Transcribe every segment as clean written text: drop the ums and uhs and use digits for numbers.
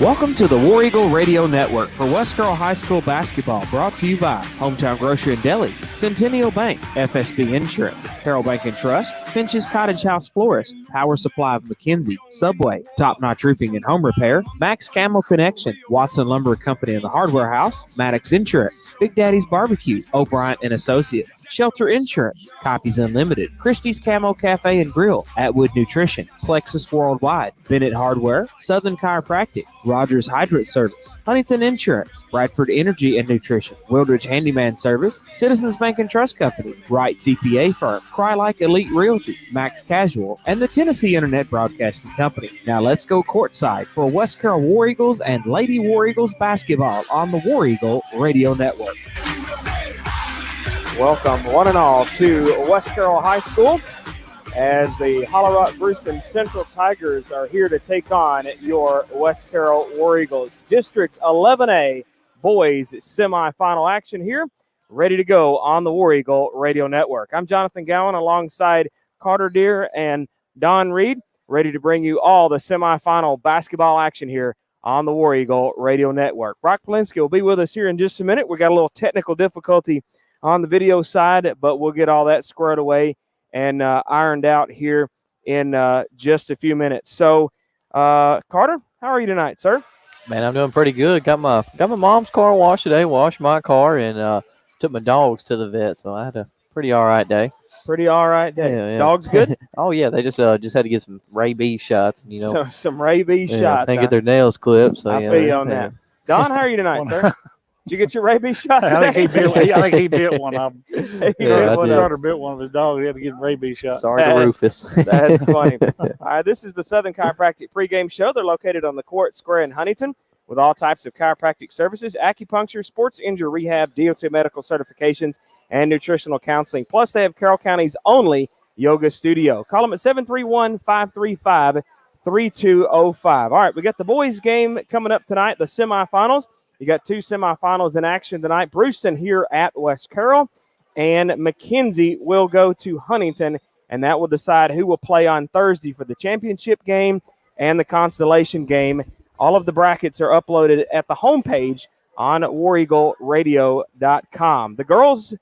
Welcome to the War Eagle Radio Network for West Carroll High School basketball, brought to you by Hometown Grocery and Deli, Centennial Bank, FSB Insurance, Carroll Bank and Trust, Finch's Cottage House Florist, Power Supply of McKenzie, Subway, Top Notch Roofing and Home Repair, Max Camel Connection, Watson Lumber Company and the Hardware House, Maddox Insurance, Big Daddy's Barbecue, O'Brien and Associates, Shelter Insurance, Copies Unlimited, Christie's Camo Cafe and Grill, Atwood Nutrition, Plexus Worldwide, Bennett Hardware, Southern Chiropractic, Rogers Hydrant Service, Huntington Insurance, Bradford Energy and Nutrition, Wildridge Handyman Service, Citizens Bank and Trust Company, Wright CPA Firm, Crylike Elite Realty, Max Casual, and the Tennessee Internet Broadcasting Company. Now let's go courtside for West Carroll War Eagles and Lady War Eagles basketball on the War Eagle Radio Network. Welcome one and all to West Carroll High School, as the Hollow Rock Bruceton Central Tigers are here to take on your West Carroll War Eagles. District 11A boys semifinal action here, ready to go on the War Eagle Radio Network. I'm Jonathan Gowan alongside Carter Deere and Don Reed, ready to bring you all the semifinal basketball action here on the War Eagle Radio Network. Brock Polinsky will be with us here in just a minute. We got a little technical difficulty on the video side, but we'll get all that squared away and ironed out here in just a few minutes. So, Carter, how are you tonight, sir? Man, I'm doing pretty good. Got my mom's car washed today, washed my car, and took my dogs to the vet. So I had a pretty all right day. Pretty all right day. Yeah. Dogs good? Oh, yeah. They just had to get some rabies shots. You know, some rabies shots. They get their nails clipped. So, I feel you on that. Don, how are you tonight, sir? Did you get your rabies shot today? I think he bit one of them. Carter bit one of his dogs. He had to get a rabies shot. Sorry to Rufus. That's funny. All right, this is the Southern Chiropractic pregame show. They're located on the Court Square in Huntington with all types of chiropractic services, acupuncture, sports injury rehab, DOT medical certifications, and nutritional counseling. Plus, they have Carroll County's only yoga studio. Call them at 731-535-3205. All right, we got the boys game coming up tonight, the semifinals. You got two semifinals in action tonight. Bruceton here at West Carroll, and McKenzie will go to Huntington, and that will decide who will play on Thursday for the championship game and the consolation game. All of the brackets are uploaded at the homepage on WarEagleRadio.com. The girls'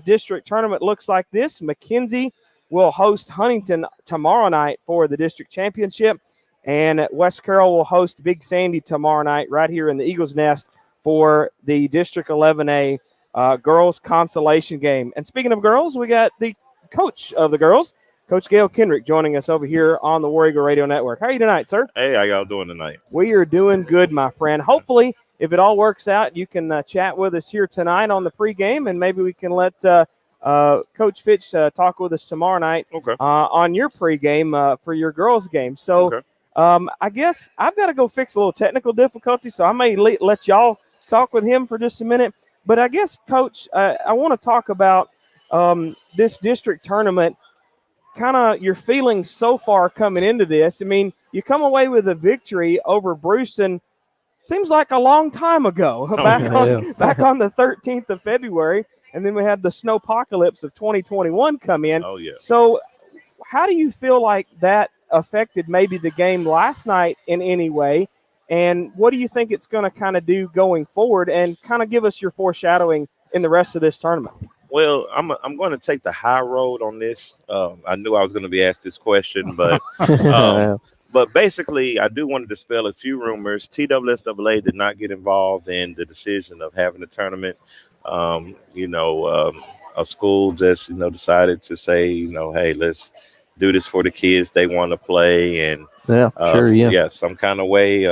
district tournament looks like this. McKenzie will host Huntington tomorrow night for the district championship, and West Carroll will host Big Sandy tomorrow night right here in the Eagles Nest for the District 11A girls consolation game. And speaking of girls, we got the coach of the girls, Coach Gail Kendrick, joining us over here on the War Eagle Radio Network. How are you tonight, sir? Hey, how y'all doing tonight? We are doing good, my friend. Hopefully, if it all works out, you can chat with us here tonight on the pregame, and maybe we can let Coach Fitch talk with us tomorrow night on your pregame for your girls' game. So I guess I've got to go fix a little technical difficulty, so I may let y'all talk with him for just a minute. But I guess, Coach, I want to talk about this district tournament, kind of your feelings so far coming into this. I mean, you come away with a victory over Bruceton, seems like a long time ago, back on the 13th of February, and then we had the snowpocalypse of 2021 come in. Oh, yeah. So how do you feel like that affected maybe the game last night in any way, and what do you think it's going to kind of do going forward, and kind of give us your foreshadowing in the rest of this tournament? Well, I'm going to take the high road on this. I knew I was going to be asked this question, but but basically I do want to dispel a few rumors. TSSAA did not get involved in the decision of having a tournament. A school just decided to say, hey, let's do this for the kids. They want to play, and some kind of way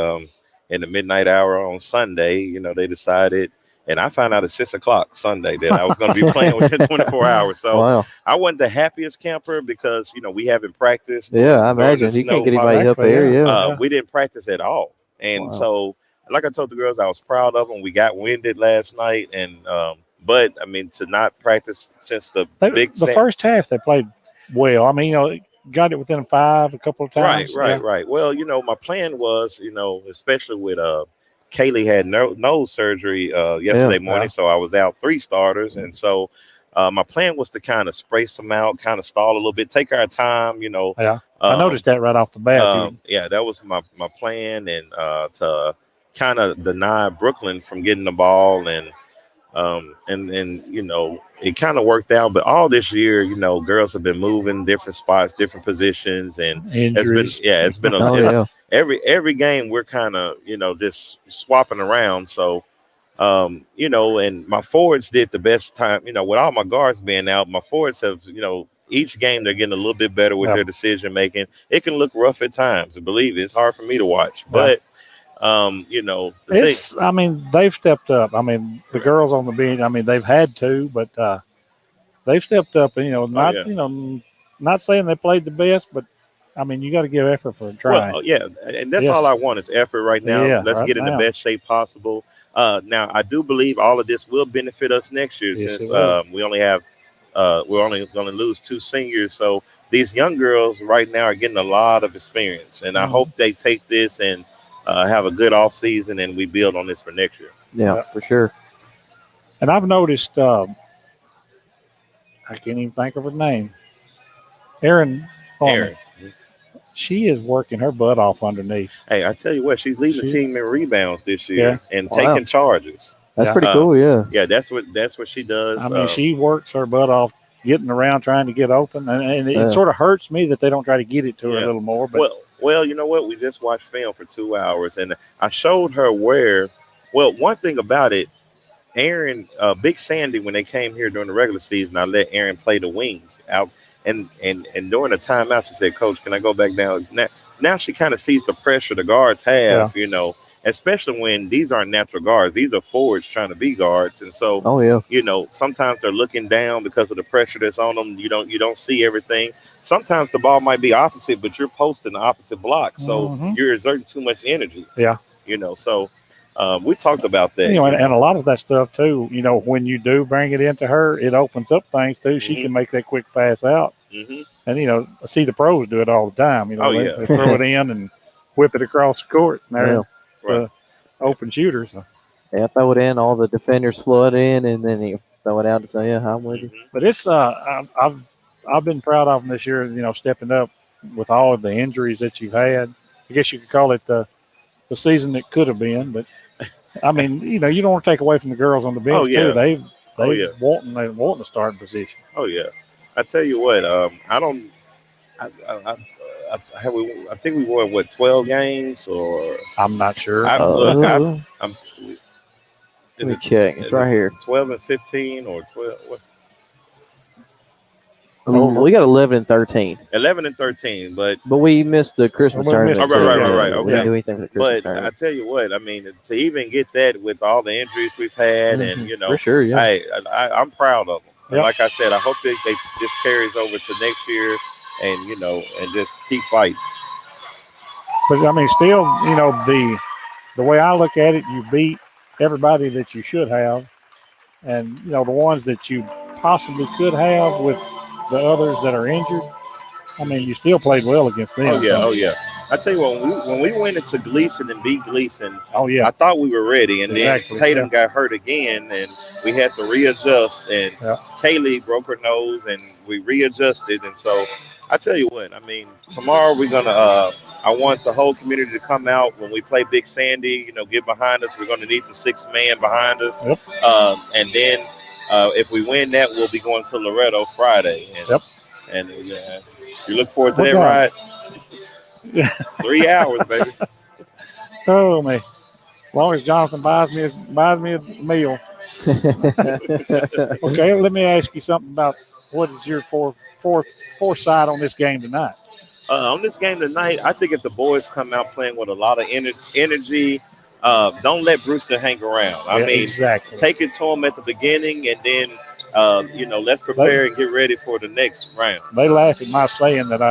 in the midnight hour on Sunday, they decided, and I found out at 6:00 Sunday that I was going to be playing within 24 hours. So I wasn't the happiest camper because we haven't practiced. Yeah, I imagine you can't get anybody up there. Yeah, we didn't practice at all, and so like I told the girls, I was proud of them. We got winded last night, and but I mean, to not practice since the first half they played well. I mean, got it within 5 a couple of times. Right. Well, my plan was, especially with Kaylee had nose surgery yesterday morning, so I was out 3 starters, and so my plan was to kind of spray some out, kind of stall a little bit, take our time, I noticed that right off the bat. Yeah, that was my plan, and to kind of deny Brooklyn from getting the ball, and it kind of worked out. But all this year, girls have been moving different spots, different positions, and injuries. it's been every game we're kind of just swapping around. So and my forwards did the best time. With all my guards being out, my forwards have each game they're getting a little bit better with their decision making. It can look rough at times. Believe it, it's hard for me to watch, but. They've stepped up. I mean, the girls on the bench, they've had to, but they've stepped up. And, not saying they played the best, but you got to give effort for trying. Well, yeah, and that's all I want is effort right now. Yeah, let's get in the best shape possible. Now, I do believe all of this will benefit us next year, since we only have we're only going to lose 2 seniors. So these young girls right now are getting a lot of experience, and I hope they take this and have a good off season, and we build on this for next year. Yeah, for sure. And I've noticed, I can't even think of her name. Erin. She is working her butt off underneath. Hey, I tell you what, she's leading the team in rebounds this year and taking charges. That's pretty cool. Yeah. Yeah, that's what she does. She works her butt off, getting around trying to get open, and it sort of hurts me that they don't try to get it to her a little more. But well, you know what? We just watched film for 2 hours, and I showed her where. Well, one thing about it, Aaron, Big Sandy, when they came here during the regular season, I let Aaron play the wing out. And during the timeout, she said, "Coach, can I go back down?" Now she kind of sees the pressure the guards have, especially when these aren't natural guards. These are forwards trying to be guards. And so, sometimes they're looking down because of the pressure that's on them. You don't see everything. Sometimes the ball might be opposite, but you're posting the opposite block. So you're exerting too much energy. Yeah. So we talked about that. And a lot of that stuff too, when you do bring it into her, it opens up things too. She can make that quick pass out. And, I see the pros do it all the time. They throw it in and whip it across the court. And they're open shooters. So. Yeah, throw it in, all the defenders flood in, and then you throw it out to say, I'm with you. But it's, I've been proud of them this year, stepping up with all of the injuries that you've had. I guess you could call it the season that could have been, but you don't want to take away from the girls on the bench too. They want to start in position. Oh yeah, I tell you what, I think we won 12 games, or I'm not sure. Let me check. It's right here. 12 and 15 or 12. What? We got 11 and 13. 11 and 13, but we missed the Christmas tournament. Right. We didn't do anything for the Christmas I tournament. tell you what, to even get that with all the injuries we've had, and for sure, yeah. I'm proud of them. Yep. Like I said, I hope they this carries over to next year, and and just keep fighting. But still, the way I look at it, you beat everybody that you should have, and the ones that you possibly could have with the others that are injured. You still played well against them. Oh yeah. I tell you what, when we went into Gleason and beat Gleason, I thought we were ready, and then Tatum got hurt again, and we had to readjust. And Kaylee broke her nose, and we readjusted. And so, I tell you what, tomorrow we're gonna. I want the whole community to come out when we play Big Sandy. Get behind us. We're gonna need the 6th man behind us, and then. If we win that, we'll be going to Loretto Friday. And you look forward to that ride. 3 hours, baby. Oh man! As long as Jonathan buys me a meal. Okay, let me ask you something about what is your foresight on this game tonight? On this game tonight, I think if the boys come out playing with a lot of energy. Don't let Bruceton hang around. Take it to them at the beginning, and then, let's prepare and get ready for the next round. They laugh at my saying that I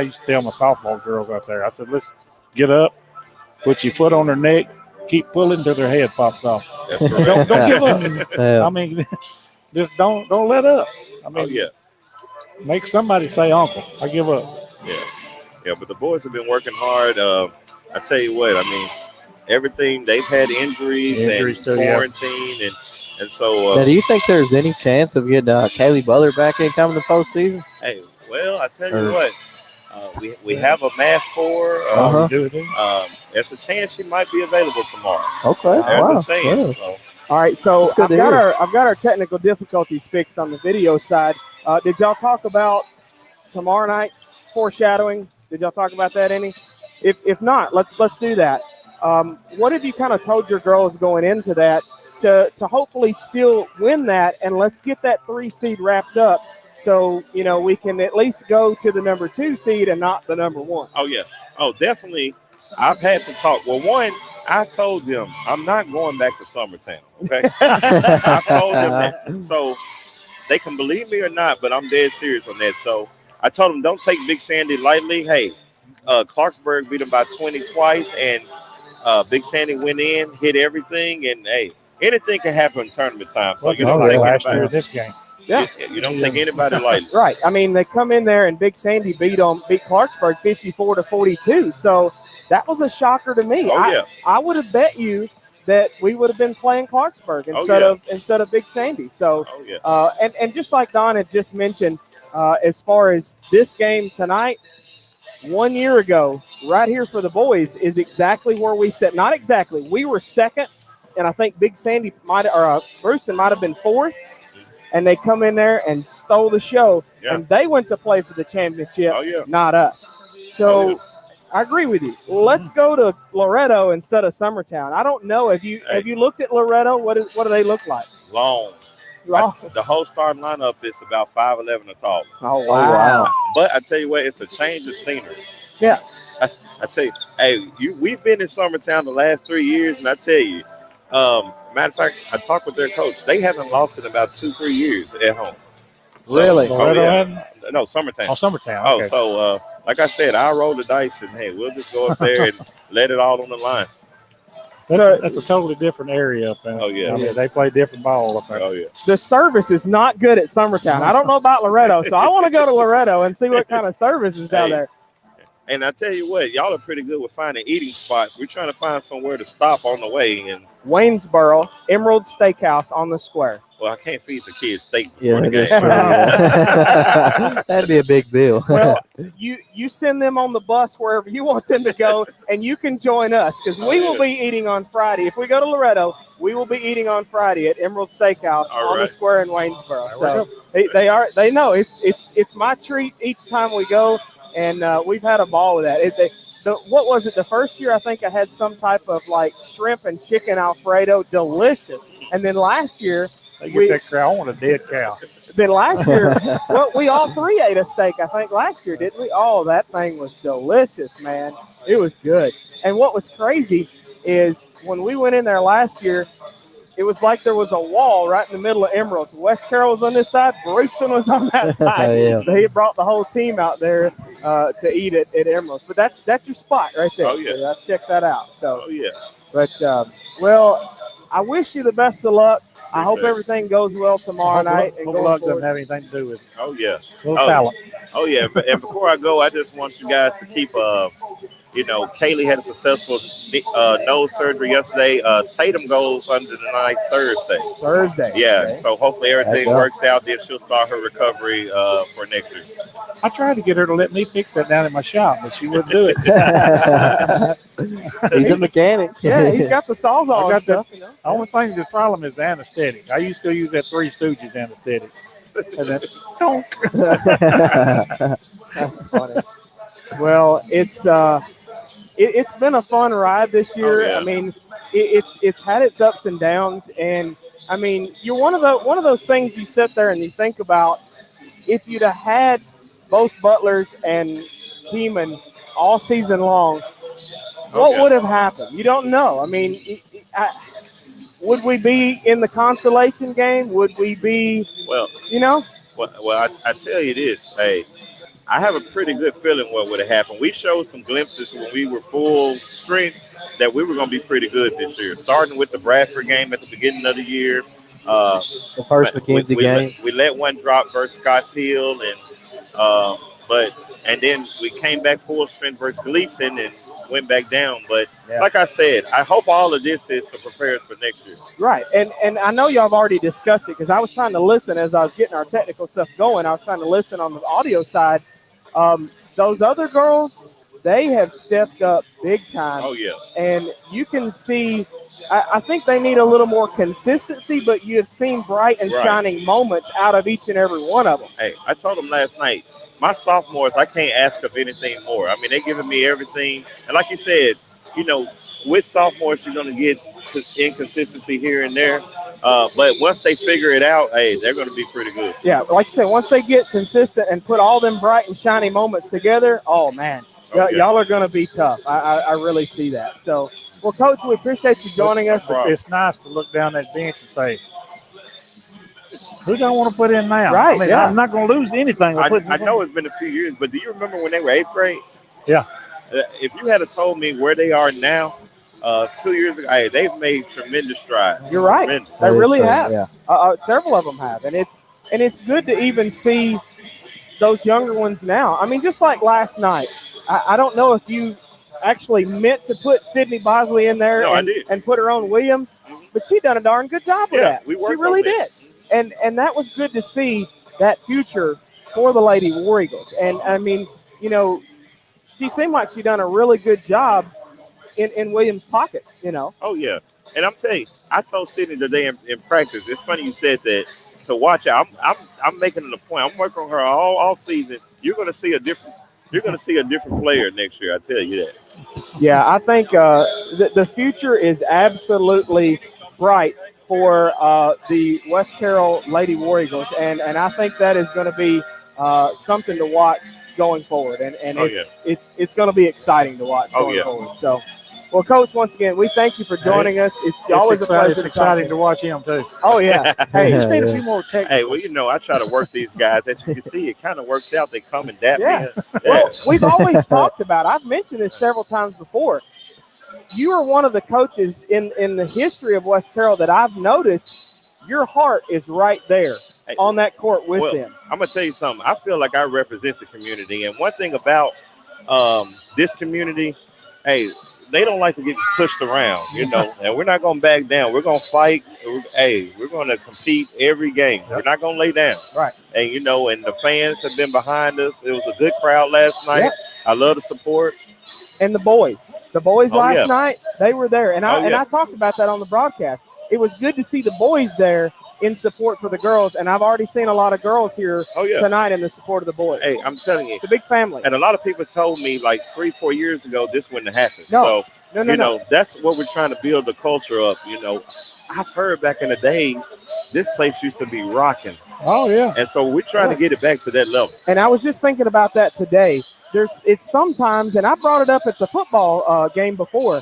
used to tell my softball girls out there. I said, let's get up, put your foot on their neck, keep pulling until their head pops off. Don't give up. Just don't let up. Make somebody say, "Uncle, I give up." Yeah. But the boys have been working hard. I tell you what, everything they've had injuries and quarantine, and so. Now, do you think there's any chance of getting Kaylee Butler back in coming to postseason? Hey, well, I tell you what, We have a mask for her. There's a chance she might be available tomorrow. Okay. There's a chance. So. All right, so I've got our technical difficulties fixed on the video side. Did y'all talk about tomorrow night's foreshadowing? Did y'all talk about that any? If not, let's do that. What have you kind of told your girls going into that to hopefully still win that, and let's get that 3 seed wrapped up so we can at least go to the number 2 seed and not the number 1. Oh yeah, definitely. I've had to talk. Well, one, I told them I'm not going back to Summertown. Okay, I told them that, so they can believe me or not, but I'm dead serious on that. So I told them don't take Big Sandy lightly. Hey, Clarksburg beat them by 20 twice, and Big Sandy went in, hit everything, and hey, anything can happen in tournament time. So you don't take anybody this game. Yeah, you don't take anybody lightly. Right. I mean, they come in there and Big Sandy beat Clarksburg 54-42. So that was a shocker to me. I would have bet you that we would have been playing Clarksburg instead of Big Sandy. So, and just like Don had just mentioned, as far as this game tonight, 1 year ago, right here for the boys is exactly where we sat. Not exactly. We were second, and I think Big Sandy Bruceton might have been fourth. And they come in there and stole the show, and they went to play for the championship, not us. So I agree with you. Let's go to Loretto instead of Summertown. I don't know. Have you looked at Loretto? What do they look like? Long. The whole starting lineup is about 5'11" or tall. Oh, wow. But I tell you what, it's a change of scenery. Yeah. I tell you, hey, we've been in Summertown the last 3 years, and I tell you, matter of fact, I talked with their coach. They haven't lost in about 2-3 years at home. Really? No, Summertown. Oh, Summertown. Okay. So like I said, I'll roll the dice, and hey, we'll just go up there and let it all on the line. That's a totally different area up there. Oh, yeah. I mean, they play different ball up there. Oh, yeah. The service is not good at Summertown. I don't know about Loretto, so I want to go to Loretto and see what kind of service is down there. And I tell you what, y'all are pretty good with finding eating spots. We're trying to find somewhere to stop on the way. And Waynesboro, Emerald Steakhouse on the square. Well, I can't feed the kids steak before the game. That'd be a big deal. Well, you send them on the bus wherever you want them to go, and you can join us because we will be eating on Friday. If we go to Loretto, we will be eating on Friday at Emerald Steakhouse on the square in Waynesboro. So they know it's my treat each time we go. And we've had a ball with that. What was it? The first year, I think I had some type of like shrimp and chicken Alfredo, delicious. And then last year, I want a dead cow. Then last year, well, we all three ate a steak. I think last year, didn't we? Oh, that thing was delicious, man. It was good. And what was crazy is when we went in there last year, it was like there was a wall right in the middle of Emerald. West Carroll was on this side. Bruceton was on that side. So he brought the whole team out there to eat at Emerald. But that's your spot right there. Oh, yeah. So check that out. So, oh, yeah. But, well, I wish you the best of luck. I hope everything goes well tomorrow night. Hope luck doesn't have anything to do with it. Oh, yeah. Talent. Oh, yeah. And before I go, I just want you guys to keep Kaylee had a successful nose surgery yesterday. Tatum goes under the knife Thursday. Yeah, okay. So hopefully everything works out. Then she'll start her recovery for next year. I tried to get her to let me fix that down in my shop, but she wouldn't do it. He's a mechanic. Yeah, he's got the sawzall and stuff. The only thing, the problem is the anesthetic. I used to use that Three Stooges anesthetic. And then, That's funny. Well, it's been a fun ride this year. Oh, yeah. I mean, it's had its ups and downs, and I mean, you're one of those things you sit there and you think about. If you'd have had both Butlers and Heeman all season long, what would have happened? You don't know. I mean, would we be in the consolation game? Would we be? Well, Well, I tell you this, hey. I have a pretty good feeling what would have happened. We showed some glimpses when we were full strength that we were going to be pretty good this year. Starting with the Bradford game at the beginning of the year. The first McKenzie game. We let one drop versus Scotts Hill, and then we came back full strength versus Gleason and went back down. But like I said, I hope all of this is to prepare us for next year. Right, and I know y'all have already discussed it because I was trying to listen as I was getting our technical stuff going. I was trying to listen on the audio side. those other girls, they have stepped up big time. Oh, yeah. And you can see, I think they need a little more consistency, but you have seen bright and shining moments out of each and every one of them. Hey, I told them last night, my sophomores, I can't ask of anything more. I mean, they're giving me everything. And like you said, with sophomores, you're going to get inconsistency here and there. But once they figure it out, hey, they're going to be pretty good. Yeah, like you said, once they get consistent and put all them bright and shiny moments together, oh, man, y'all are going to be tough. I really see that. So, well, Coach, we appreciate you joining us. It's nice to look down that bench and say, who don't want to put in now? Right, I mean, I'm not going to lose anything. I know it's been a few years, but do you remember when they were 8th grade? Yeah. If you had told me where they are now, 2 years ago, hey, they've made tremendous strides. You're right. Tremendous. They really have. Yeah. Several of them have, and it's good to even see those younger ones now. I mean, just like last night, I don't know if you actually meant to put Sydney Bosley in there and put her on Williams, but she done a darn good job with that. She really did, and that was good to see that future for the Lady War Eagles. And I mean, she seemed like she done a really good job in Williams' pocket, Oh, yeah. And I'm telling you, I told Sydney today in practice, it's funny you said that, to watch out. I'm making it a point. I'm working on her all season. You're going to see a different player next year, I tell you that. Yeah, I think the future is absolutely bright for the West Carroll Lady War Eagles, and I think that is going to be something to watch going forward, and it's going to be exciting to watch going forward. So, well, Coach, once again, we thank you for joining us. It's always a pleasure. It's exciting to watch him too. Oh yeah. Hey, just need a few more techniques. Hey, well, I try to work these guys. As you can see, it kind of works out. They come and dap me. Well, we've always talked about. I've mentioned this several times before. You are one of the coaches in the history of West Carroll that I've noticed. Your heart is right there on that court with them. I'm gonna tell you something. I feel like I represent the community, and one thing about this community, hey, they don't like to get pushed around, and we're not gonna back down. We're gonna fight. We're gonna compete every game. We're not gonna lay down. Right. And and the fans have been behind us. It was a good crowd last night. Yep. I love the support. And the boys last night, they were there, and I talked about that on the broadcast. It was good to see the boys there in support for the girls, and I've already seen a lot of girls here tonight in the support of the boys. Hey, I'm telling you, it's a big family. And a lot of people told me like 3-4 years ago this wouldn't have happened. No, that's what we're trying to build the culture of. I've heard back in the day, this place used to be rocking. Oh yeah. And so we're trying to get it back to that level. And I was just thinking about that today. It's sometimes, and I brought it up at the football game before.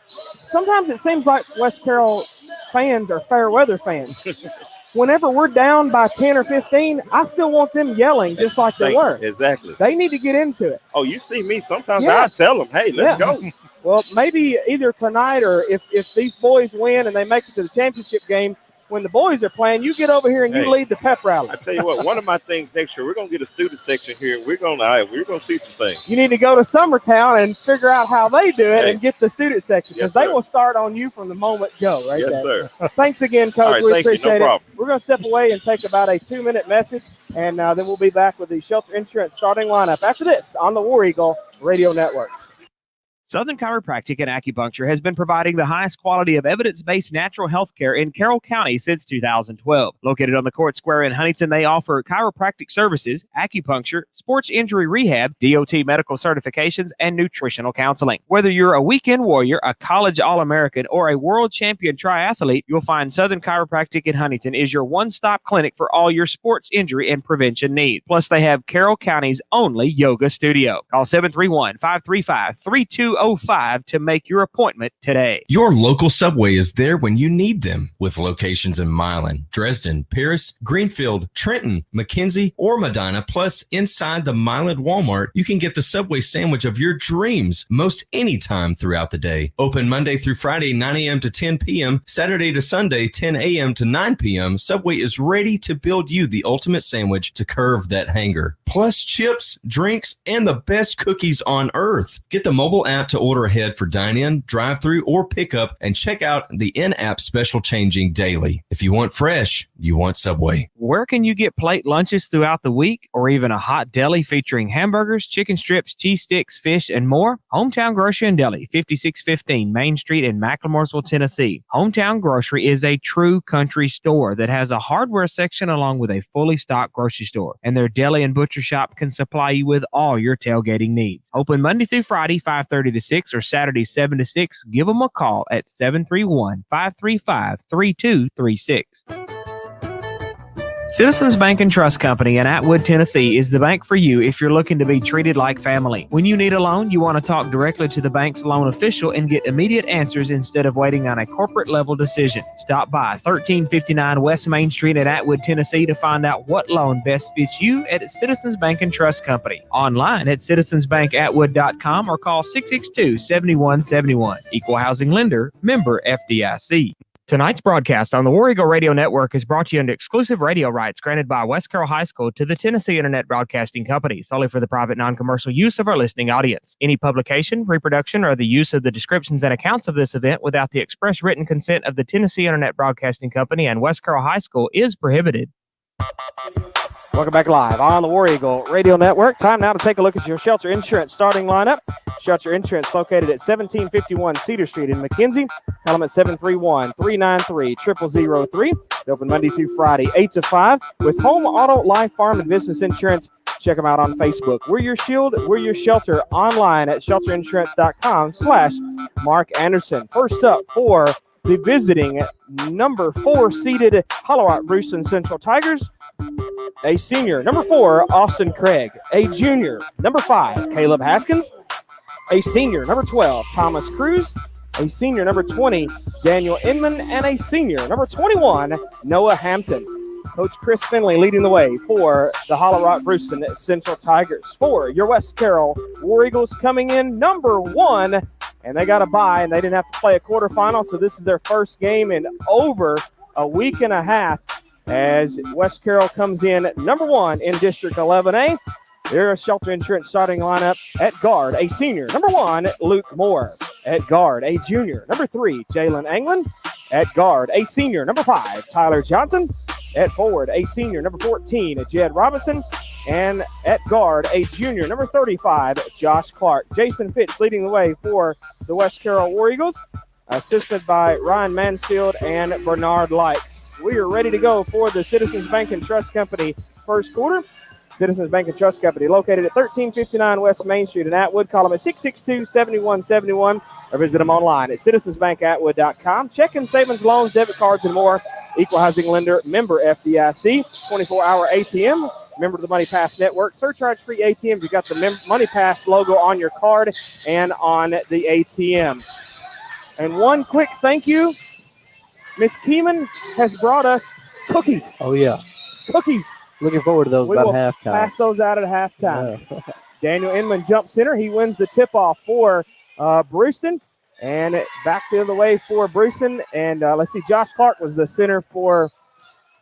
Sometimes it seems like West Carroll fans are fair weather fans. Whenever we're down by 10 or 15, I still want them yelling just like they were. Exactly. They need to get into it. Oh, you see me sometimes. I tell them, hey, let's go. Well, maybe either tonight or if these boys win and they make it to the championship game, when the boys are playing, you get over here and you lead the pep rally. I tell you what, one of my things next year, we're going to get a student section here. We're going to see some things. You need to go to Summertown and figure out how they do it and get the student section, because they will start on you from the moment go. Right yes, there. Sir. Thanks again, Coach. Right, we appreciate it. Problem. We're going to step away and take about a 2-minute message, and then we'll be back with the Shelter Insurance starting lineup after this on the War Eagle Radio Network. Southern Chiropractic and Acupuncture has been providing the highest quality of evidence-based natural health care in Carroll County since 2012. Located on the Court Square in Huntington, they offer chiropractic services, acupuncture, sports injury rehab, DOT medical certifications, and nutritional counseling. Whether you're a weekend warrior, a college All-American, or a world champion triathlete, you'll find Southern Chiropractic in Huntington is your one-stop clinic for all your sports injury and prevention needs. Plus, they have Carroll County's only yoga studio. Call 731-535-3205 to make your appointment today. Your local Subway is there when you need them, with locations in Milan, Dresden, Paris, Greenfield, Trenton, McKenzie, or Medina. Plus, inside the Milan Walmart, you can get the Subway sandwich of your dreams most anytime throughout the day. Open Monday through Friday, 9 a.m. to 10 p.m., Saturday to Sunday, 10 a.m. to 9 p.m. Subway is ready to build you the ultimate sandwich to curve that hanger. Plus chips, drinks, and the best cookies on earth. Get the mobile app to order ahead for dine-in, drive-through, or pickup, and check out the in-app special changing daily. If you want fresh, you want Subway. Where can you get plate lunches throughout the week, or even a hot deli featuring hamburgers, chicken strips, cheese sticks, fish, and more? Hometown Grocery and Deli, 5615 Main Street in McLemoresville, Tennessee. Hometown Grocery is a true country store that has a hardware section along with a fully stocked grocery store, and their deli and butcher shop can supply you with all your tailgating needs. Open Monday through Friday, 5:30 to 6, or Saturday, 7 to 6. Give them a call at 731-535-3236. Citizens Bank and Trust Company in Atwood, Tennessee is the bank for you if you're looking to be treated like family. When you need a loan, you want to talk directly to the bank's loan official and get immediate answers instead of waiting on a corporate level decision. Stop by 1359 West Main Street in Atwood, Tennessee to find out what loan best fits you at Citizens Bank and Trust Company. Online at citizensbankatwood.com or call 662-7171. Equal housing lender, member FDIC. Tonight's broadcast on the War Eagle Radio Network is brought to you under exclusive radio rights granted by West Carroll High School to the Tennessee Internet Broadcasting Company, solely for the private non-commercial use of our listening audience. Any publication, reproduction, or the use of the descriptions and accounts of this event without the express written consent of the Tennessee Internet Broadcasting Company and West Carroll High School is prohibited. Welcome back live on the War Eagle Radio Network. Time now to take a look at your Shelter Insurance starting lineup. Shelter Insurance located at 1751 Cedar Street in McKenzie. Call them at 731-393-0003. They open Monday through Friday, 8 to 5. With home, auto, life, farm, and business insurance, check them out on Facebook. We're your shield, we're your shelter. Online at shelterinsurance.com/Mark Anderson. First up for the visiting number 4 seeded Hollow Rock Bruceton Central Tigers, a senior, number 4, Austin Craig. A junior, number 5, Caleb Haskins. A senior, number 12, Thomas Cruz. A senior, number 20, Daniel Inman. And a senior, number 21, Noah Hampton. Coach Chris Finley leading the way for the Hollow Rock Bruceton Central Tigers. For your West Carroll War Eagles coming in number 1, and they got a bye, and they didn't have to play a quarterfinal, so this is their first game in over a week and a half as West Carroll comes in number 1 in District 11A. Their Shelter Insurance starting lineup at guard, a senior, number 1, Luke Moore. At guard, a junior, number 3, Jalen Anglin. At guard, a senior, number 5, Tyler Johnson. At forward, a senior, number 14, Jed Robinson. And at guard, a junior, number 35, Josh Clark. Jason Fitch leading the way for the West Carroll War Eagles, assisted by Ryan Mansfield and Bernard Likes. We are ready to go for the Citizens Bank and Trust Company first quarter. Citizens Bank and Trust Company located at 1359 West Main Street in Atwood. Call them at 662-7171 or visit them online at citizensbankatwood.com. Checking, savings, loans, debit cards, and more. Equal housing lender, member FDIC. 24-hour ATM, member of the Money Pass Network. Surcharge-free ATM. You got the Money Pass logo on your card and on the ATM. And one quick thank you. Miss Keeman has brought us cookies. Oh, yeah. Cookies. Looking forward to those we about will halftime. Pass those out at halftime. Yeah. Daniel Inman jump center. He wins the tip-off for Bruceton. And back the other way for Bruceton. And let's see, Josh Clark was the center for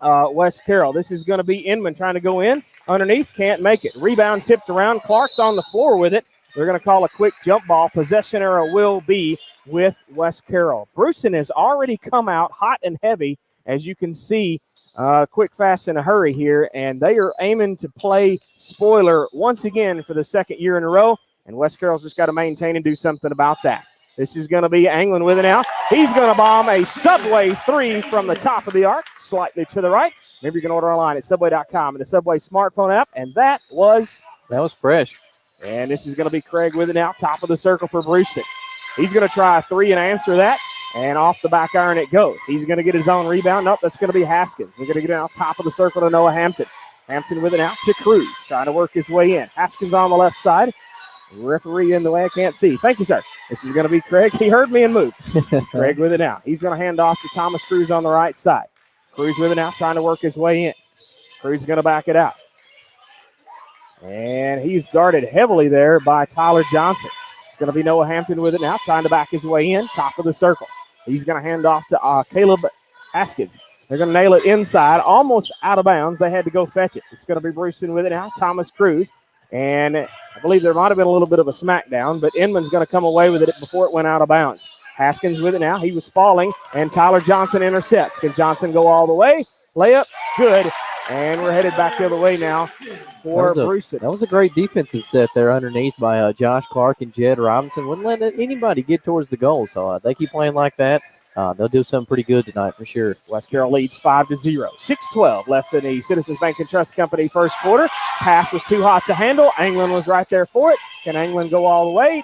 West Carroll. This is going to be Inman trying to go in. Underneath, can't make it. Rebound tipped around. Clark's on the floor with it. They're going to call a quick jump ball. Possession error will be with West Carroll. Bruceton has already come out hot and heavy, as you can see. Quick, fast, in a hurry here, and they are aiming to play spoiler once again for the second year in a row, and West Carroll's just got to maintain and do something about that. This is going to be Anglin with it now. He's going to bomb a Subway 3 from the top of the arc, slightly to the right. Maybe you can order online at Subway.com and the Subway smartphone app, and that was fresh. And this is going to be Craig with it now, top of the circle for Bruceton. He's going to try a 3 and answer that. And off the back iron it goes. He's going to get his own rebound. Nope, that's going to be Haskins. They're going to get it out top of the circle to Noah Hampton. Hampton with it out to Cruz, trying to work his way in. Haskins on the left side. Referee in the way, I can't see. Thank you, sir. This is going to be Craig. He heard me and moved. Craig with it now. He's going to hand off to Thomas Cruz on the right side. Cruz with it now, trying to work his way in. Cruz is going to back it out. And he's guarded heavily there by Tyler Johnson. It's going to be Noah Hampton with it now, trying to back his way in, top of the circle. He's going to hand off to Caleb Haskins. They're going to nail it inside, almost out of bounds. They had to go fetch it. It's going to be Bruceton with it now. Thomas Cruz And I believe there might have been a little bit of a smackdown, but Inman's going to come away with it before it went out of bounds. Haskins with it now. He was falling, and Tyler Johnson intercepts. Can Johnson go all the way? Layup, good. And we're headed back the other way now for Bruceton. That was a great defensive set there underneath by Josh Clark and Jed Robinson. Wouldn't let anybody get towards the goal, so they keep playing like that. They'll do something pretty good tonight for sure. West Carroll leads 5-0. 6:12 left in the Citizens Bank and Trust Company first quarter. Pass was too hot to handle. Anglin was right there for it. Can Anglin go all the way?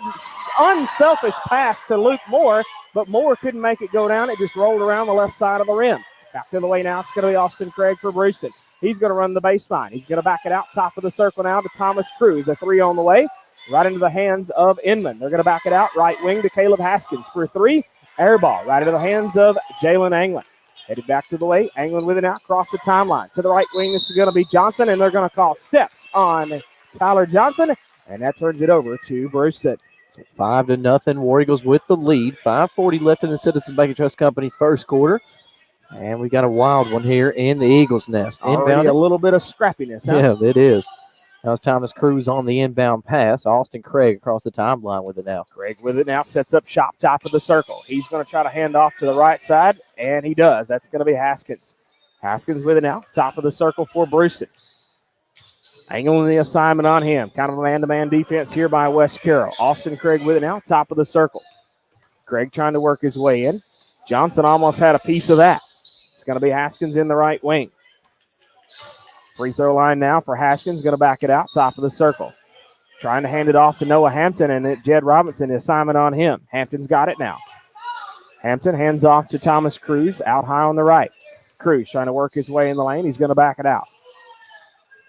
Unselfish pass to Luke Moore, but Moore couldn't make it go down. It just rolled around the left side of the rim. Back to the way now. It's going to be Austin Craig for Bruceton. He's going to run the baseline. He's going to back it out top of the circle now to Thomas Cruz. A three on the way. Right into the hands of Inman. They're going to back it out right wing to Caleb Haskins for a three. Air ball right into the hands of Jalen Anglin. Headed back to the way. Anglin with it now across the timeline. To the right wing, this is going to be Johnson, and they're going to call steps on Tyler Johnson, and that turns it over to Bruceton. So 5-0. War Eagles with the lead. 5:40 left in the Citizens Bank and Trust Company first quarter. And we got a wild one here in the Eagles' nest. Already a little bit of scrappiness. Huh? Yeah, it is. That was Thomas Cruz on the inbound pass. Austin Craig across the timeline with it now. Craig with it now, sets up shop top of the circle. He's going to try to hand off to the right side, and he does. That's going to be Haskins. Haskins with it now, top of the circle for Bruceton. Angling the assignment on him. Kind of a man-to-man defense here by West Carroll. Austin Craig with it now, top of the circle. Craig trying to work his way in. Johnson almost had a piece of that. It's going to be Haskins in the right wing. Free throw line now for Haskins. Going to back it out, top of the circle. Trying to hand it off to Noah Hampton, and Jed Robinson, the assignment on him. Hampton's got it now. Hampton hands off to Thomas Cruz, out high on the right. Cruz trying to work his way in the lane. He's going to back it out.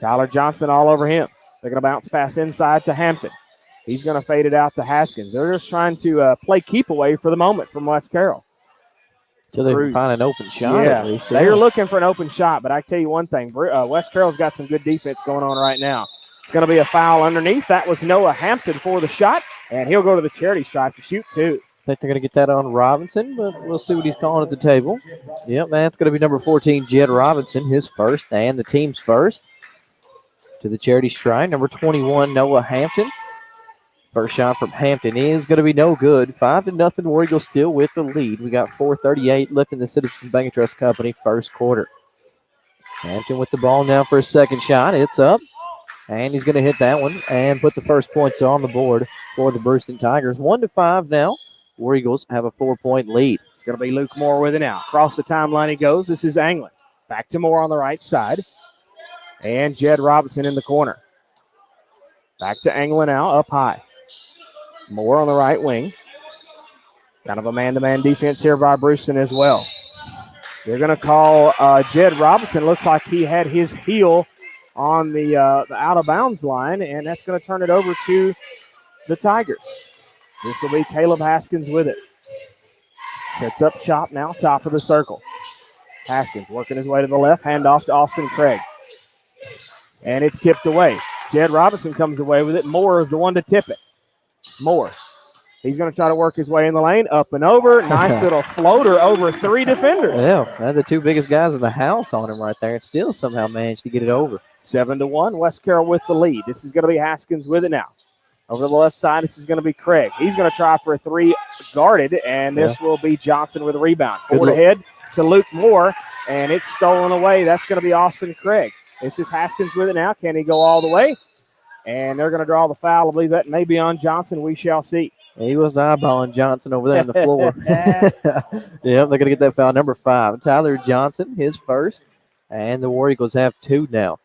Tyler Johnson all over him. They're going to bounce pass inside to Hampton. He's going to fade it out to Haskins. They're just trying to play keep away for the moment from West Carroll. Till they can find an open shot. Yeah, they are looking for an open shot, but I tell you one thing, West Carroll's got some good defense going on right now. It's going to be a foul underneath. That was Noah Hampton for the shot, and he'll go to the charity stripe to shoot two. I think they're going to get that on Robinson, but we'll see what he's calling at the table. Yep, that's going to be number 14, Jed Robinson, his first and the team's first. To the charity stripe, number 21, Noah Hampton. First shot from Hampton is going to be no good. 5-0. War Eagles still with the lead. We got 4:38 left in the Citizens Bank and Trust Company first quarter. Hampton with the ball now for a second shot. It's up. And he's going to hit that one and put the first points on the board for the Bruceton Tigers. 1-5 now. War Eagles have a 4-point lead. It's going to be Luke Moore with it now. Across the timeline he goes. This is Anglin. Back to Moore on the right side. And Jed Robinson in the corner. Back to Anglin now, up high. Moore on the right wing. Kind of a man-to-man defense here by Bruceton as well. They're going to call Jed Robinson. Looks like he had his heel on the out-of-bounds line, and that's going to turn it over to the Tigers. This will be Caleb Haskins with it. Sets up shop now, top of the circle. Haskins working his way to the left, handoff to Austin Craig. And it's tipped away. Jed Robinson comes away with it. Moore is the one to tip it. Moore. He's going to try to work his way in the lane, up and over. Nice little floater over three defenders. Yeah, they're the two biggest guys in the house on him right there, and still somehow managed to get it over. 7-1, West Carroll with the lead. This is going to be Haskins with it now. Over to the left side, this is going to be Craig. He's going to try for a three guarded, and this will be Johnson with a rebound. Forward ahead to Luke Moore, and it's stolen away. That's going to be Austin Craig. This is Haskins with it now. Can he go all the way? And they're going to draw the foul. I believe that may be on Johnson. We shall see. He was eyeballing Johnson over there on the floor. Yep, they're going to get that foul. Number 5, Tyler Johnson, his first. And the War Eagles have 2 now.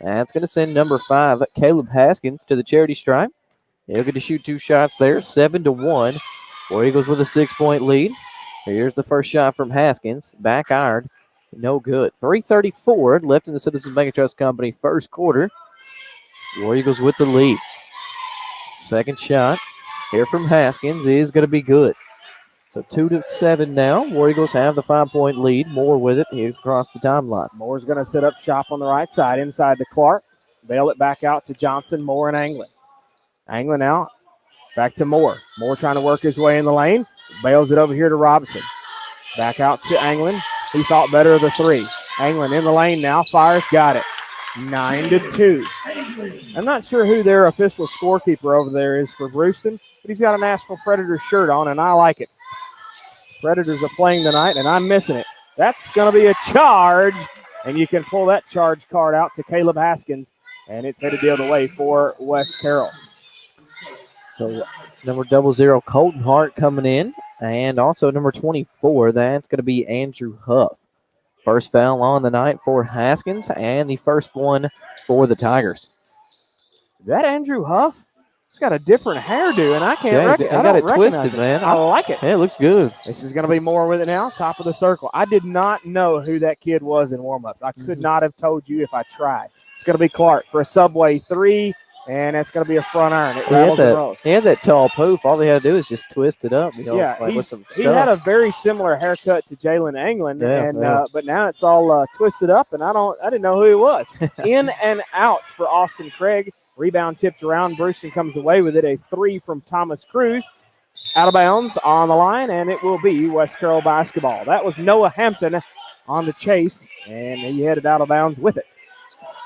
That's going to send number 5, Caleb Haskins, to the charity stripe. He'll get to shoot 2 shots there, 7-1. War Eagles with a 6-point lead. Here's the first shot from Haskins. Back iron. No good. 3:34 left in the Citizens Bank and Trust Company first quarter. War Eagles with the lead. Second shot here from Haskins is going to be good. So 2-7 now. War Eagles have the 5-point lead. Moore with it. He's across the timeline. Moore's going to set up shop on the right side inside to Clark. Bail it back out to Johnson, Moore, and Anglin. Anglin out. Back to Moore. Moore trying to work his way in the lane. Bails it over here to Robinson. Back out to Anglin. He thought better of the three. Anglin in the lane now. Fires, got it. 9-2. I'm not sure who their official scorekeeper over there is for Bruceton, but he's got a Nashville Predators shirt on, and I like it. Predators are playing tonight, and I'm missing it. That's going to be a charge, and you can pull that charge card out to Caleb Haskins, and it's headed the other way for West Carroll. So number 00, Colton Hart coming in, and also number 24, that's going to be Andrew Huff. First foul on the night for Haskins, and the first one for the Tigers. Is that Andrew Huff? He's got a different hairdo, and I can't recognize it. I got it twisted, man. I like it. Yeah, it looks good. This is going to be more with it now, top of the circle. I did not know who that kid was in warm-ups. I could not have told you if I tried. It's going to be Clark for a Subway 3, and that's going to be a front iron. It rattles and rolls. He had that tall poof. All they had to do is just twist it up. You know, yeah, like with some he had a very similar haircut to Jalen Anglin, but now it's all twisted up, and I didn't know who he was. In and out for Austin Craig. Rebound tipped around. Bruceton comes away with it. A 3 from Thomas Cruz. Out of bounds on the line, and it will be West Carroll basketball. That was Noah Hampton on the chase, and he headed out of bounds with it.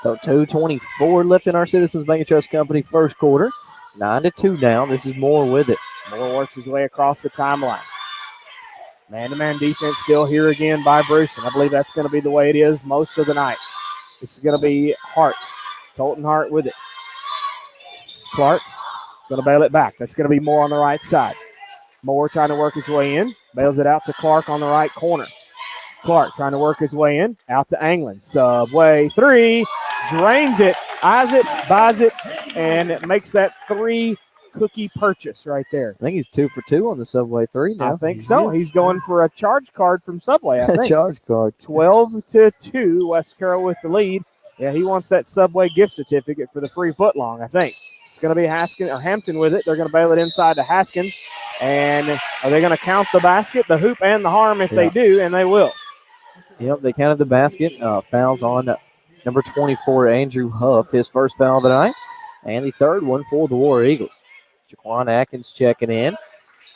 So 2:24 left in our Citizens Bank and Trust Company first quarter. 9-2 now. This is Moore with it. Moore works his way across the timeline. Man-to-man defense still here again by Bruceton. I believe that's going to be the way it is most of the night. This is going to be Hart. Colton Hart with it. Clark going to bail it back. That's going to be Moore on the right side. Moore trying to work his way in. Bails it out to Clark on the right corner. Clark trying to work his way in. Out to Anglin. Subway 3. Drains it. Eyes it. Buys it. And it makes that 3 cookie purchase right there. I think he's 2 for 2 on the Subway 3 now. I think so. He's going for a charge card from Subway, I think. Charge card. 12-2. West Carroll with the lead. Yeah, he wants that Subway gift certificate for the free foot-long, I think. It's going to be Hampton with it. They're going to bail it inside to Haskins. And are they going to count the basket, the hoop, and the harm? If they do, and they will. Yep, they counted the basket. Fouls on number 24, Andrew Huff, his first foul of the night. And the third one for the War Eagles. Jaquan Atkins checking in.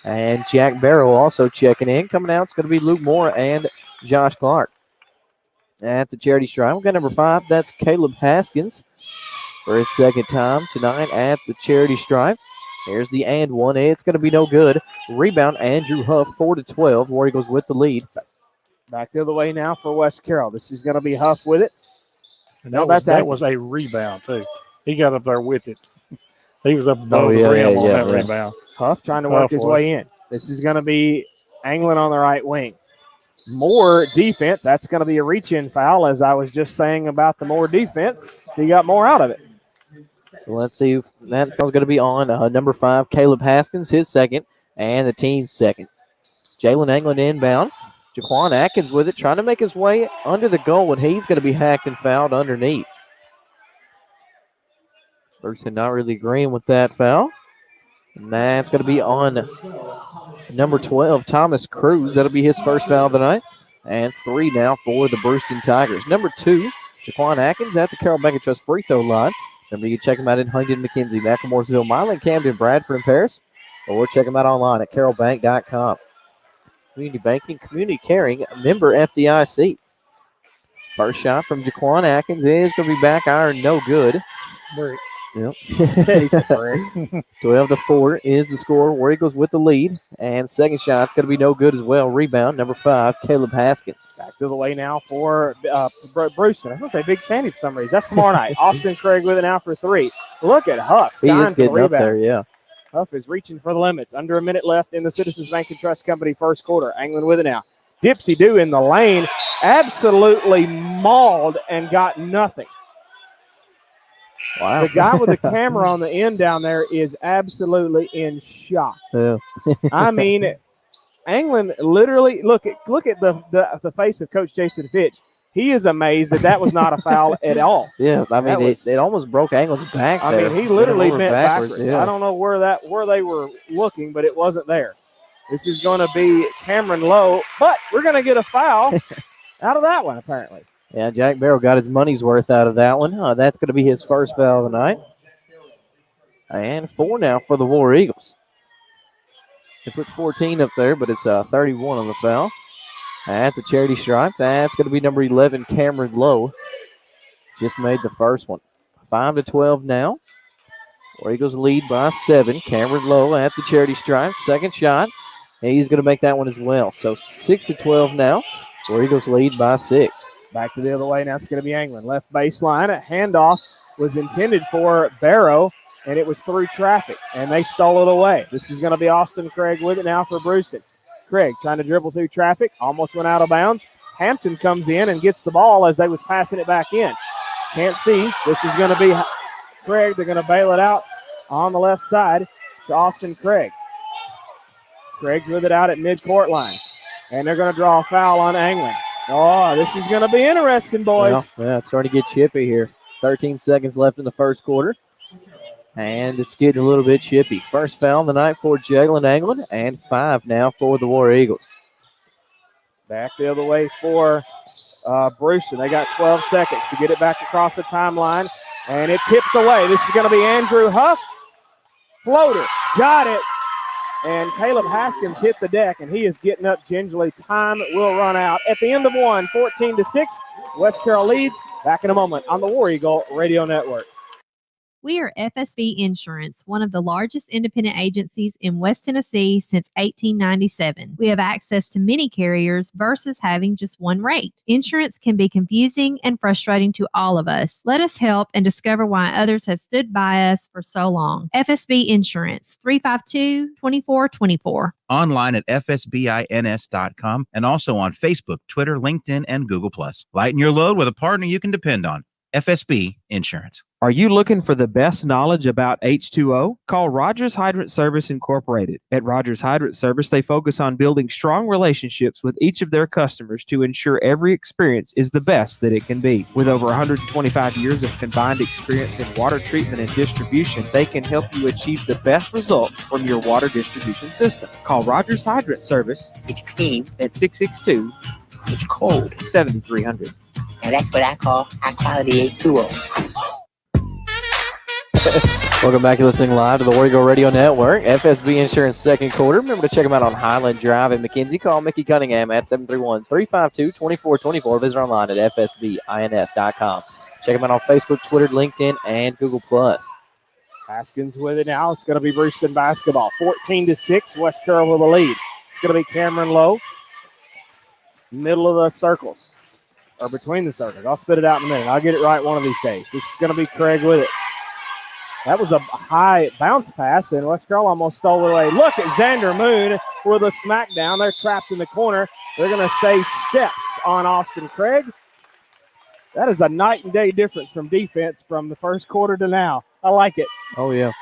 And Jack Barrow also checking in. Coming out, it's going to be Luke Moore and Josh Clark. At the charity stripe, we've got number 5. That's Caleb Haskins for his second time tonight at the charity stripe. Here's the and one. It's going to be no good. Rebound, Andrew Huff, 4-12. War Eagles with the lead. Back the other way now for West Carroll. This is going to be Huff with it. And that was a rebound, too. He got up there with it. He was up above the rim on that rebound. Huff trying to work his way in. This is going to be Anglin on the right wing. Moore defense. That's going to be a reach-in foul, as I was just saying about the Moore defense. He got more out of it. So let's see. That foul's going to be on number 5, Caleb Haskins, his second, and the team's second. Jalen Anglin inbound. Jaquan Atkins with it, trying to make his way under the goal, and he's going to be hacked and fouled underneath. Bruceton not really agreeing with that foul. And that's going to be on number 12, Thomas Cruz. That'll be his first foul of the night. And 3 now for the Bruceton Tigers. Number 2, Jaquan Atkins at the Carroll Bank and Trust free throw line. Remember, you can check him out in Huntington, McKenzie, Macklemooresville, Milan, Camden, Bradford, and Paris. Or check him out online at carrollbank.com. Community banking, community caring, member FDIC. First shot from Jaquan Atkins is going to be back iron, no good. Yep. 12-4 is the score. War Eagles with the lead. And second shot's going to be no good as well. Rebound, number 5, Caleb Haskins. Back to the way now for Bruceton. I was going to say Big Sandy for some reason. That's tomorrow night. Austin Craig with it now for 3. Look at Huff. He is getting up there, yeah. Huff is reaching for the limits. Under a minute left in the Citizens Bank and Trust Company first quarter. Anglin with it now. Dipsy-do in the lane. Absolutely mauled and got nothing. Wow. The guy with the camera on the end down there is absolutely in shock. Yeah. I mean, Anglin literally, look at the face of Coach Jason Fitch. He is amazed that was not a foul at all. Yeah, I mean, it almost broke Anglin's back there. I mean, he literally bent backwards. Yeah. I don't know where they were looking, but it wasn't there. This is going to be Cameron Lowe, but we're going to get a foul out of that one, apparently. Yeah, Jack Barrow got his money's worth out of that one. That's going to be his first foul of the night. And 4 now for the War Eagles. They put 14 up there, but it's 31 on the foul. At the charity stripe, that's going to be number 11, Cameron Lowe. Just made the first one. 5-12 now. War Eagles lead by 7. Cameron Lowe at the charity stripe. Second shot. And he's going to make that one as well. So 6-12 now. War Eagles lead by 6. Back to the other way. Now it's going to be Anglin. Left baseline. A handoff was intended for Barrow, and it was through traffic, and they stole it away. This is going to be Austin Craig with it now for Bruceton. Craig trying to dribble through traffic. Almost went out of bounds. Hampton comes in and gets the ball as they was passing it back in. Can't see. This is going to be Craig. They're going to bail it out on the left side to Austin Craig. Craig's with it out at midcourt line. And they're going to draw a foul on Anglin. Oh, this is going to be interesting, boys. Well, yeah, it's starting to get chippy here. 13 seconds left in the first quarter. And it's getting a little bit chippy. First foul of the night for Jalen Anglin, and 5 now for the War Eagles. Back the other way for Bruceton. They got 12 seconds to get it back across the timeline. And it tips away. This is going to be Andrew Huff. Floater. Got it. And Caleb Haskins hit the deck, and he is getting up gingerly. Time will run out. At the end of one, 14-6. West Carroll leads. Back in a moment on the War Eagle Radio Network. We are FSB Insurance, one of the largest independent agencies in West Tennessee since 1897. We have access to many carriers versus having just one rate. Insurance can be confusing and frustrating to all of us. Let us help and discover why others have stood by us for so long. FSB Insurance, 352-2424. Online at fsbins.com and also on Facebook, Twitter, LinkedIn, and Google+. Lighten your load with a partner you can depend on. FSB Insurance. Are you looking for the best knowledge about H2O? Call Rogers Hydrant Service Incorporated. At Rogers Hydrant Service, they focus on building strong relationships with each of their customers to ensure every experience is the best that it can be. With over 125 years of combined experience in water treatment and distribution, they can help you achieve the best results from your water distribution system. Call Rogers Hydrant Service. It's clean. At 662. It's cold. 7300. Now that's what I call high quality H2O. Welcome back. You're listening live to the War Eagle Radio Network. FSB Insurance second quarter. Remember to check them out on Highland Drive in McKenzie. Call Mickey Cunningham at 731-352-2424. Visit online at fsbins.com. Check them out on Facebook, Twitter, LinkedIn, and Google+. Haskins with it now. It's going to be Bruceton basketball. 14-6. West Carroll with the lead. It's going to be Cameron Lowe. Middle of the circles. Or between the circles. I'll spit it out in a minute. I'll get it right one of these days. This is going to be Craig with it. That was a high bounce pass, and West Carroll almost stole it away. Look at Xander Moon with a smackdown. They're trapped in the corner. They're going to say steps on Austin Craig. That is a night and day difference from defense from the first quarter to now. I like it. Oh, yeah.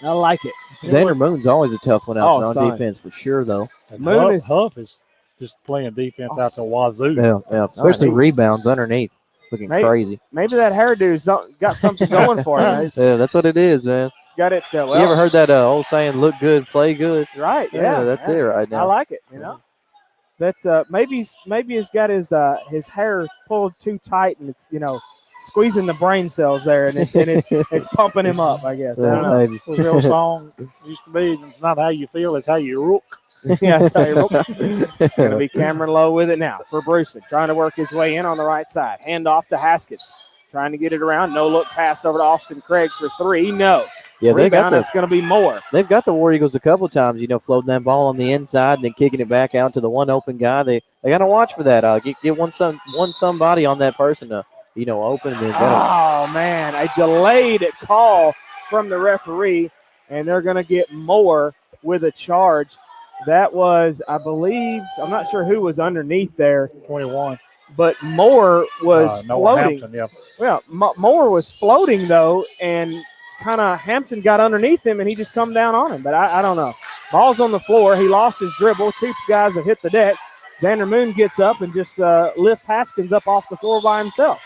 I like it. Xander Moon's always a tough one out there on defense for sure, though. Moon Huff is just playing defense out the wazoo. Yeah. Especially rebounds underneath. Looking crazy. Maybe that hairdo's got something going for him. Yeah, that's what it is, man. It's got it. You ever heard that old saying, look good, play good? Right, yeah. That's it right now. I like it, you know. That's maybe he's got his hair pulled too tight, and it's, squeezing the brain cells there, and it's pumping him up, I guess. I don't know. The real song used to be, it's not how you feel, it's how you look. Yeah, that's how you look. It's going to be Cameron Lowe with it now for Bruceton, trying to work his way in on the right side. Hand off to Haskins, trying to get it around. No look pass over to Austin Craig for three. No. Yeah, it's going to be more. They've got the War Eagles a couple times, floating that ball on the inside and then kicking it back out to the one open guy. They got to watch for that. Get one somebody on that person to open and then oh, man, a delayed call from the referee, and they're going to get Moore with a charge. That was, I believe, I'm not sure who was underneath there. 21. But Moore was floating. Hampton, yeah. Moore was floating, though, and kind of Hampton got underneath him, and he just come down on him. But I don't know. Ball's on the floor. He lost his dribble. Two guys have hit the deck. Xander Moon gets up and just lifts Haskins up off the floor by himself.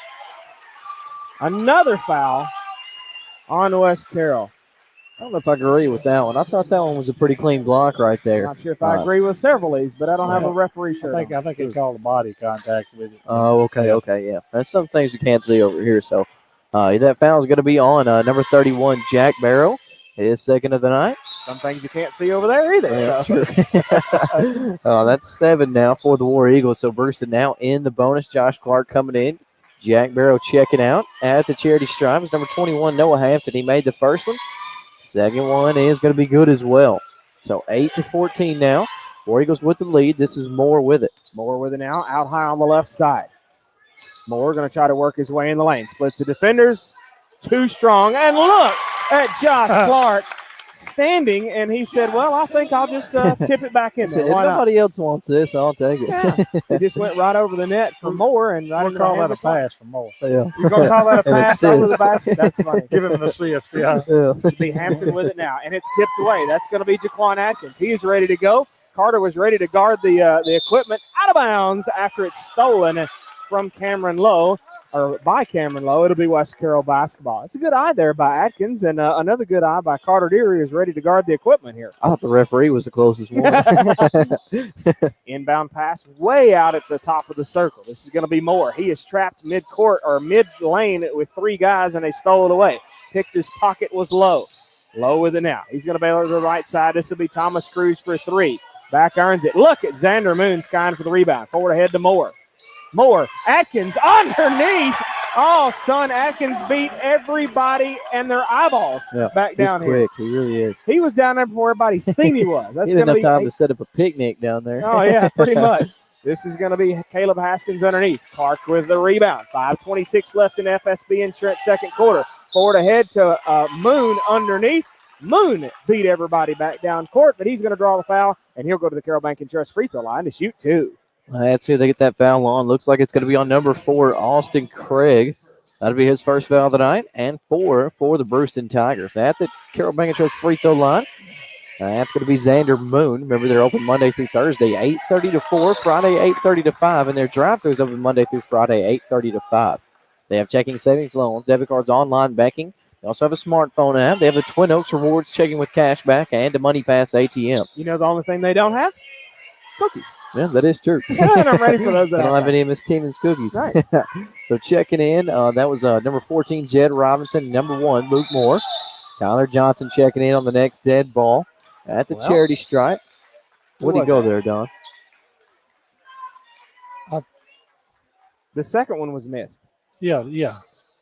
Another foul on West Carroll. I don't know if I agree with that one. I thought that one was a pretty clean block right there. Not sure if I agree with several of these, but I don't have a referee shirt. I think it's called a body contact with it. Oh, okay, yeah. That's some things you can't see over here. So that foul is going to be on number 31, Jack Barrow, his second of the night. Some things you can't see over there either. Yeah, sure. That's 7 now for the War Eagles. So Bruceton now in the bonus. Josh Clark coming in. Jack Barrow checking out at the charity stripe is number 21, Noah Hampton. He made the first one. Second one is going to be good as well. So 8-14 now. War Eagles with the lead. This is Moore with it. Moore with it now, out high on the left side. Moore going to try to work his way in the lane. Splits the defenders. Too strong. And look at Josh Clark standing, and he said, well, I think I'll just tip it back in there. If nobody else wants this, I'll take it. Yeah. He just went right over the net for Moore. And right we'll call that a pass for Moore. Yeah. You're going to call that a pass over the basket? That's funny. Give him an assist, yeah. It'll be Hampton with it now, and it's tipped away. That's going to be Jaquan Atkins. He is ready to go. Carter was ready to guard the equipment out of bounds after it's stolen from Cameron Lowe, or by Cameron Lowe. It'll be West Carroll basketball. It's a good eye there by Atkins, and another good eye by Carter Deary, who's ready to guard the equipment here. I thought the referee was the closest one. Inbound pass way out at the top of the circle. This is going to be Moore. He is trapped mid-court or mid-lane with three guys, and they stole it away. Picked his pocket, was Lowe. Lowe with it now. He's going to bail to the right side. This will be Thomas Cruz for three. Back earns it. Look at Xander Moon skying for the rebound. Forward ahead to Moore. Moore. Atkins underneath. Oh, son, Atkins beat everybody and their eyeballs back down here. He's quick. He really is. He was down there before everybody seen he was. That's he didn't have time to set up a picnic down there. Oh, yeah, pretty much. This is going to be Caleb Haskins underneath. Clark with the rebound. 5:26 left in FSB Insurance second quarter. Forward ahead to Moon underneath. Moon beat everybody back down court, but he's going to draw the foul, and he'll go to the Carroll Bank and Trust free throw line to shoot two. That's who they get that foul on. Looks like it's going to be on number 4, Austin Craig. That'll be his first foul of the night, and 4 for the Bruceton Tigers. At the Carroll Bank and Trust free throw line, that's going to be Xander Moon. Remember, they're open Monday through Thursday, 8:30 to 4, Friday 8:30 to 5, and their drive-throughs open Monday through Friday, 8:30 to 5. They have checking, savings, loans, debit cards, online banking. They also have a smartphone app. They have the Twin Oaks Rewards checking with cash back and a Money Pass ATM. You know the only thing they don't have? Cookies. Yeah, that is true. And I'm ready for those. They don't have any of Miss Keenan's cookies. Right. So checking in, that was number 14, Jed Robinson. Number 1, Luke Moore. Tyler Johnson checking in on the next dead ball at the charity stripe. Where'd he go there, Don? The second one was missed. Yeah.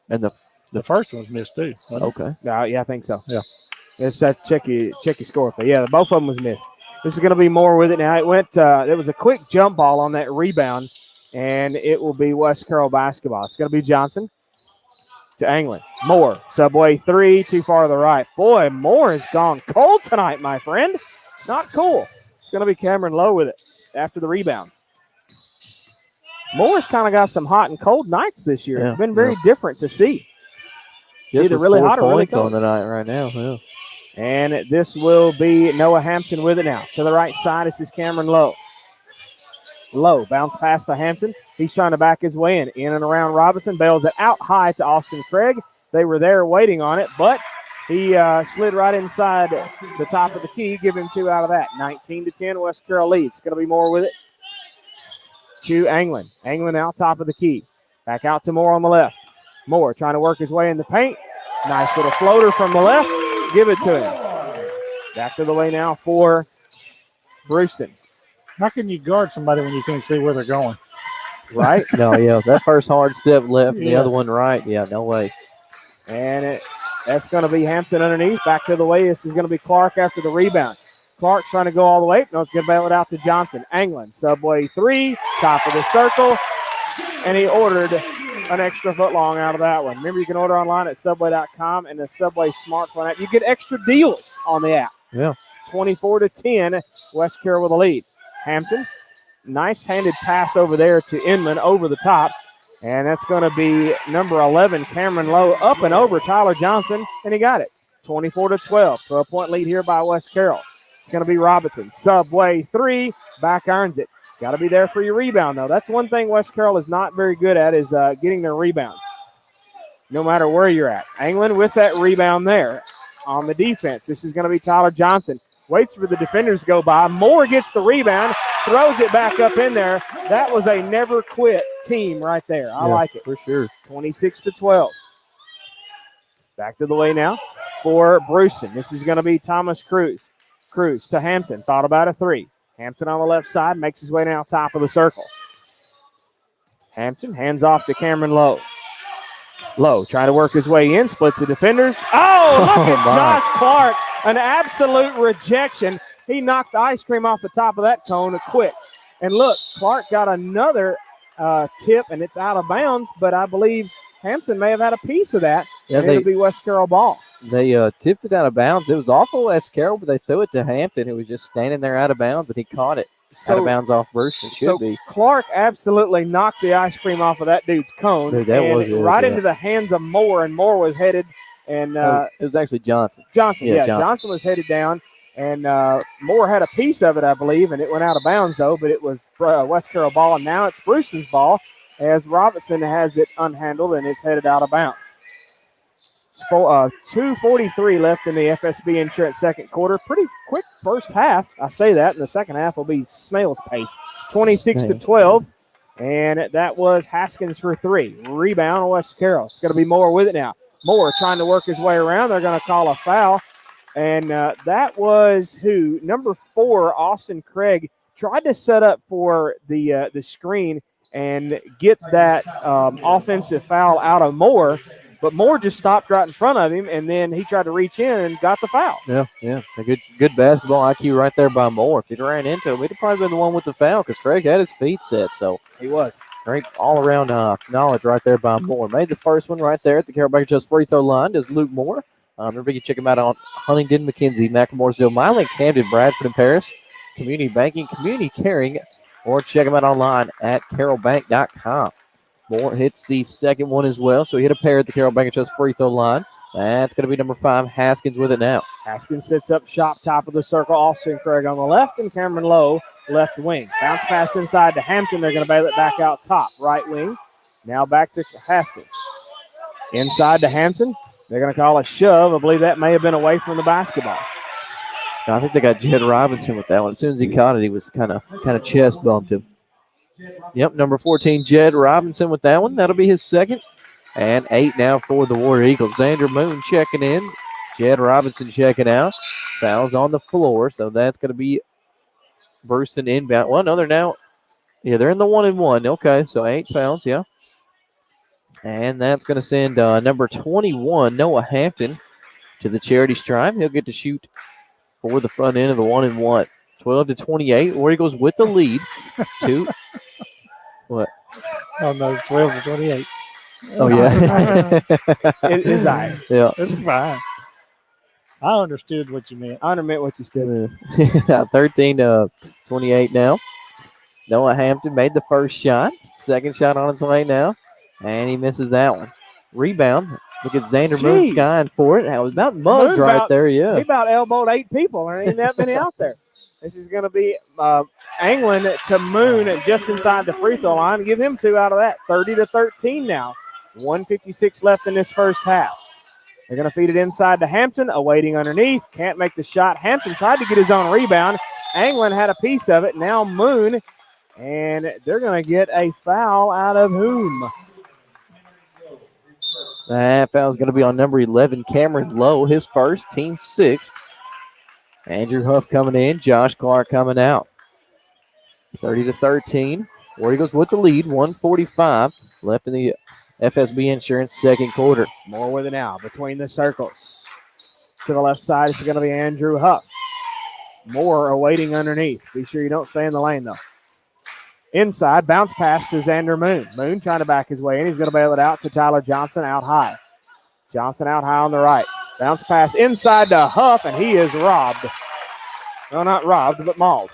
And the first one was missed too. Okay. Yeah, I think so. Yeah. It's that check your score. But yeah, both of them was missed. This is going to be Moore with it now. It went. It was a quick jump ball on that rebound, and it will be West Carroll basketball. It's going to be Johnson to Anglin. Moore, Subway 3, too far to the right. Boy, Moore has gone cold tonight, my friend. Not cool. It's going to be Cameron Lowe with it after the rebound. Moore's kind of got some hot and cold nights this year. It's been very different to see. Either really hot or really cold on the night right now. Yeah. And this will be Noah Hampton with it now. To the right side, this is Cameron Lowe. Lowe, bounce pass to Hampton. He's trying to back his way in and around Robinson. Bails it out high to Austin Craig. They were there waiting on it, but he slid right inside the top of the key. Give him 2 out of that. 19-10, West Carroll leads. It's going to be Moore with it to Anglin. Anglin out top of the key. Back out to Moore on the left. Moore trying to work his way in the paint. Nice little floater from the left. Give it to him. Back to the way now for Bruceton. How can you guard somebody when you can't see where they're going? Right? No, yeah. That first hard step left, the other one right. Yeah, no way. And that's going to be Hampton underneath. Back to the way. This is going to be Clark after the rebound. Clark trying to go all the way. No, it's going to bail it out to Johnson. Anglin, Subway 3, top of the circle. And he ordered an extra foot long out of that one. Remember, you can order online at Subway.com and the Subway smartphone app. You get extra deals on the app. Yeah. 24-10, West Carroll with a lead. Hampton, nice handed pass over there to Inman over the top. And that's going to be number 11, Cameron Lowe, up and over Tyler Johnson, and he got it. 24-12. 12-point lead here by West Carroll. It's going to be Robinson. Subway 3, back earns it. Got to be there for your rebound, though. That's one thing West Carroll is not very good at is getting their rebounds, no matter where you're at. Anglin with that rebound there on the defense. This is going to be Tyler Johnson. Waits for the defenders to go by. Moore gets the rebound, throws it back up in there. That was a never quit team right there. I like it. For sure. 26-12. Back to the way now for Bruceton. This is going to be Thomas Cruz. Cruz to Hampton. Thought about a 3. Hampton on the left side makes his way now top of the circle. Hampton hands off to Cameron Lowe. Lowe trying to work his way in, splits the defenders. Oh, look at Josh Clark. An absolute rejection. He knocked the ice cream off the top of that cone quick. And look, Clark got another tip, and it's out of bounds, but I believe Hampton may have had a piece of that. Yeah, and it'll be West Carroll ball. They tipped it out of bounds. It was off of West Carroll, but they threw it to Hampton, who was just standing there out of bounds, and he caught it. Out of bounds off Bruceton, should be. Clark absolutely knocked the ice cream off of that dude's cone. Dude, that was right into the hands of Moore, and Moore was headed. And it was actually Johnson. Johnson was headed down, and Moore had a piece of it, I believe, and it went out of bounds, though, but it was West Carroll ball, and now it's Bruceton's ball as Robinson has it unhandled, and it's headed out of bounds. 2:43 left in the FSB Insurance second quarter. Pretty quick first half. I say that, and the second half will be snail's pace. 26-12, and that was Haskins for 3. Rebound, West Carroll. It's going to be Moore with it now. Moore trying to work his way around. They're going to call a foul, and that was who? Number 4, Austin Craig, tried to set up for the screen and get that offensive foul out of Moore. But Moore just stopped right in front of him, and then he tried to reach in and got the foul. Yeah. A good basketball IQ right there by Moore. If he'd ran into him, he'd have probably been the one with the foul because Craig had his feet set. So he was. Great all-around knowledge right there by Moore. Made the first one right there at the Carroll Bank Trust free throw line. Does Luke Moore. Remember, you can check him out on Huntington, McKenzie, McLemoresville, Milan, Camden, Bradford, and Paris. Community banking, community caring, or check him out online at carrollbank.com. Moore hits the second one as well, so he hit a pair at the Carroll Bank Trust free throw line. That's going to be number 5, Haskins with it now. Haskins sits up shop, top of the circle. Austin Craig on the left, and Cameron Lowe left wing. Bounce pass inside to Hampton. They're going to bail it back out top, right wing. Now back to Haskins. Inside to Hampton. They're going to call a shove. I believe that may have been away from the basketball. I think they got Jed Robinson with that one. As soon as he caught it, he was kind of chest bumped him. Yep, number 14, Jed Robinson with that one. That'll be his second. And 8 now for the War Eagles. Xander Moon checking in. Jed Robinson checking out. Fouls on the floor, so that's going to be Bruceton inbound. Well, no, they're now. Yeah, they're in the 1-and-1. Okay, so 8 fouls, yeah. And that's going to send number 21, Noah Hampton, to the charity stripe. He'll get to shoot for the front end of the 1-and-1. 12-28. War Eagles with the lead. 2. What? Oh, no, 12-28. Oh, yeah. It is I. Yeah. It's fine. I understood what you meant. I understood what you said. 13-28 now. Noah Hampton made the first shot. Second shot on its way now. And he misses that one. Rebound. Look at Xander Moon skying for it. That was about mugged right there, yeah. He about elbowed 8 people. There ain't that many out there. This is going to be Anglin to Moon just inside the free throw line. Give him 2 out of that. 30-13 now. 1:56 left in this first half. They're going to feed it inside to Hampton. Awaiting underneath. Can't make the shot. Hampton tried to get his own rebound. Anglin had a piece of it. Now Moon. And they're going to get a foul out of whom? That foul is going to be on number 11, Cameron Lowe, his first, team 6th. Andrew Huff coming in, Josh Clark coming out. 30-13. War Eagles with the lead, 1:45 left in the FSB Insurance second quarter. More with it now between the circles. To the left side, it's going to be Andrew Huff. Moore awaiting underneath. Be sure you don't stay in the lane, though. Inside, bounce pass to Xander Moon. Moon trying to back his way in. He's going to bail it out to Tyler Johnson out high. Johnson out high on the right. Bounce pass inside to Huff, and he is robbed. No, not robbed, but mauled.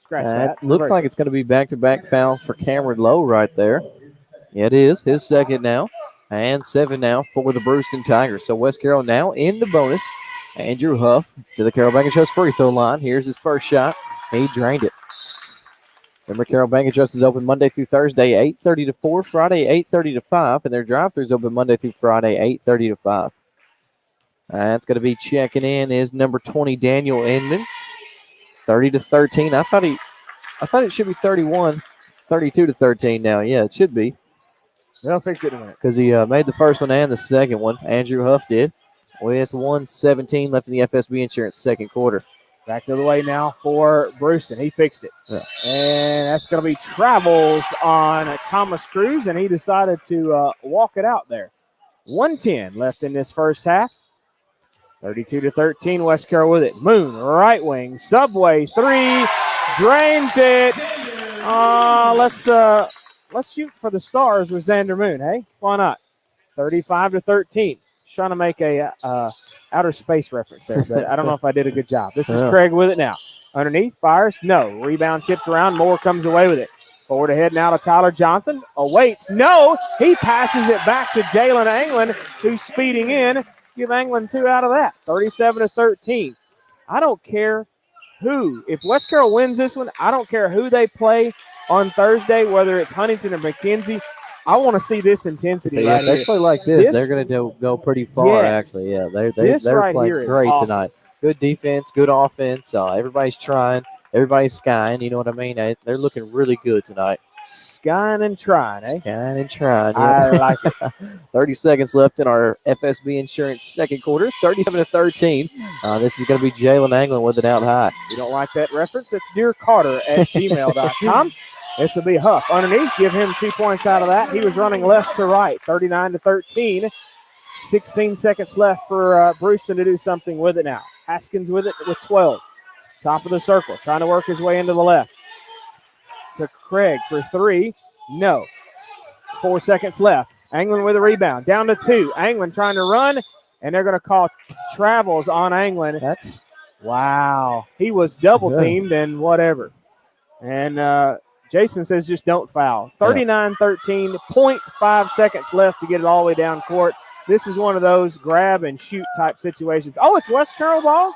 Scratch that. Looks like it's going to be back-to-back fouls for Cameron Lowe right there. Yeah, it is. His second now. And 7 now for the Bruceton Tigers. So West Carroll now in the bonus. Andrew Huff to the Carroll Bank & Trust free throw line. Here's his first shot. He drained it. Remember, Carroll Bank & Trust is open Monday through Thursday, 8:30 to 4, Friday, 8:30 to 5, and their drive-thru is open Monday through Friday, 8:30 to 5. That's going to be checking in is number 20, Daniel Inman. 30-13. I thought it should be 32-13 now. Yeah, it should be. They'll fix it in a minute. Because he made the first one and the second one. Andrew Huff did. With 1:17 left in the FSB Insurance second quarter. Back the other way now for Bruceton. He fixed it. Yeah. And that's going to be travels on Thomas Cruz, and he decided to walk it out there. 1:10 left in this first half. 32-13, West Carroll with it. Moon, right wing, Subway, 3, drains it. Let's shoot for the stars with Xander Moon, hey? Why not? 35-13. Trying to make a outer space reference there, but I don't know if I did a good job. This is Craig with it now. Underneath, fires, no. Rebound chipped around, Moore comes away with it. Forward ahead now to Tyler Johnson. Awaits, no. He passes it back to Jalen Anglin, who's speeding in. Give Anglin 2 out of that. 37-13. I don't care who. If West Carroll wins this one, I don't care who they play on Thursday, whether it's Huntington or McKenzie. I want to see this intensity right here. They play like this. They're going to go pretty far, actually. Yeah, they're right playing great awesome tonight. Good defense, good offense. Everybody's trying. Everybody's skying. You know what I mean? They're looking really good tonight. Skying and trying, eh? Skying and trying. Yeah. I like it. 30 seconds left in our FSB Insurance second quarter. 37-13. This is going to be Jalen Anglin with it out high. If you don't like that reference, it's dearcarter@gmail.com. This will be Huff underneath. Give him 2 points out of that. He was running left to right. 39-13. 16 seconds left for Bruceton to do something with it now. Haskins with it with 12. Top of the circle. Trying to work his way into the left. To Craig for 3. No. 4 seconds left. Anglin with a rebound. Down to 2. Anglin trying to run, and they're going to call travels on Anglin. Wow. He was double teamed and whatever. And Jason says just don't foul. 39-13, 0.5 seconds left to get it all the way down court. This is one of those grab and shoot type situations. Oh, it's West Carroll ball?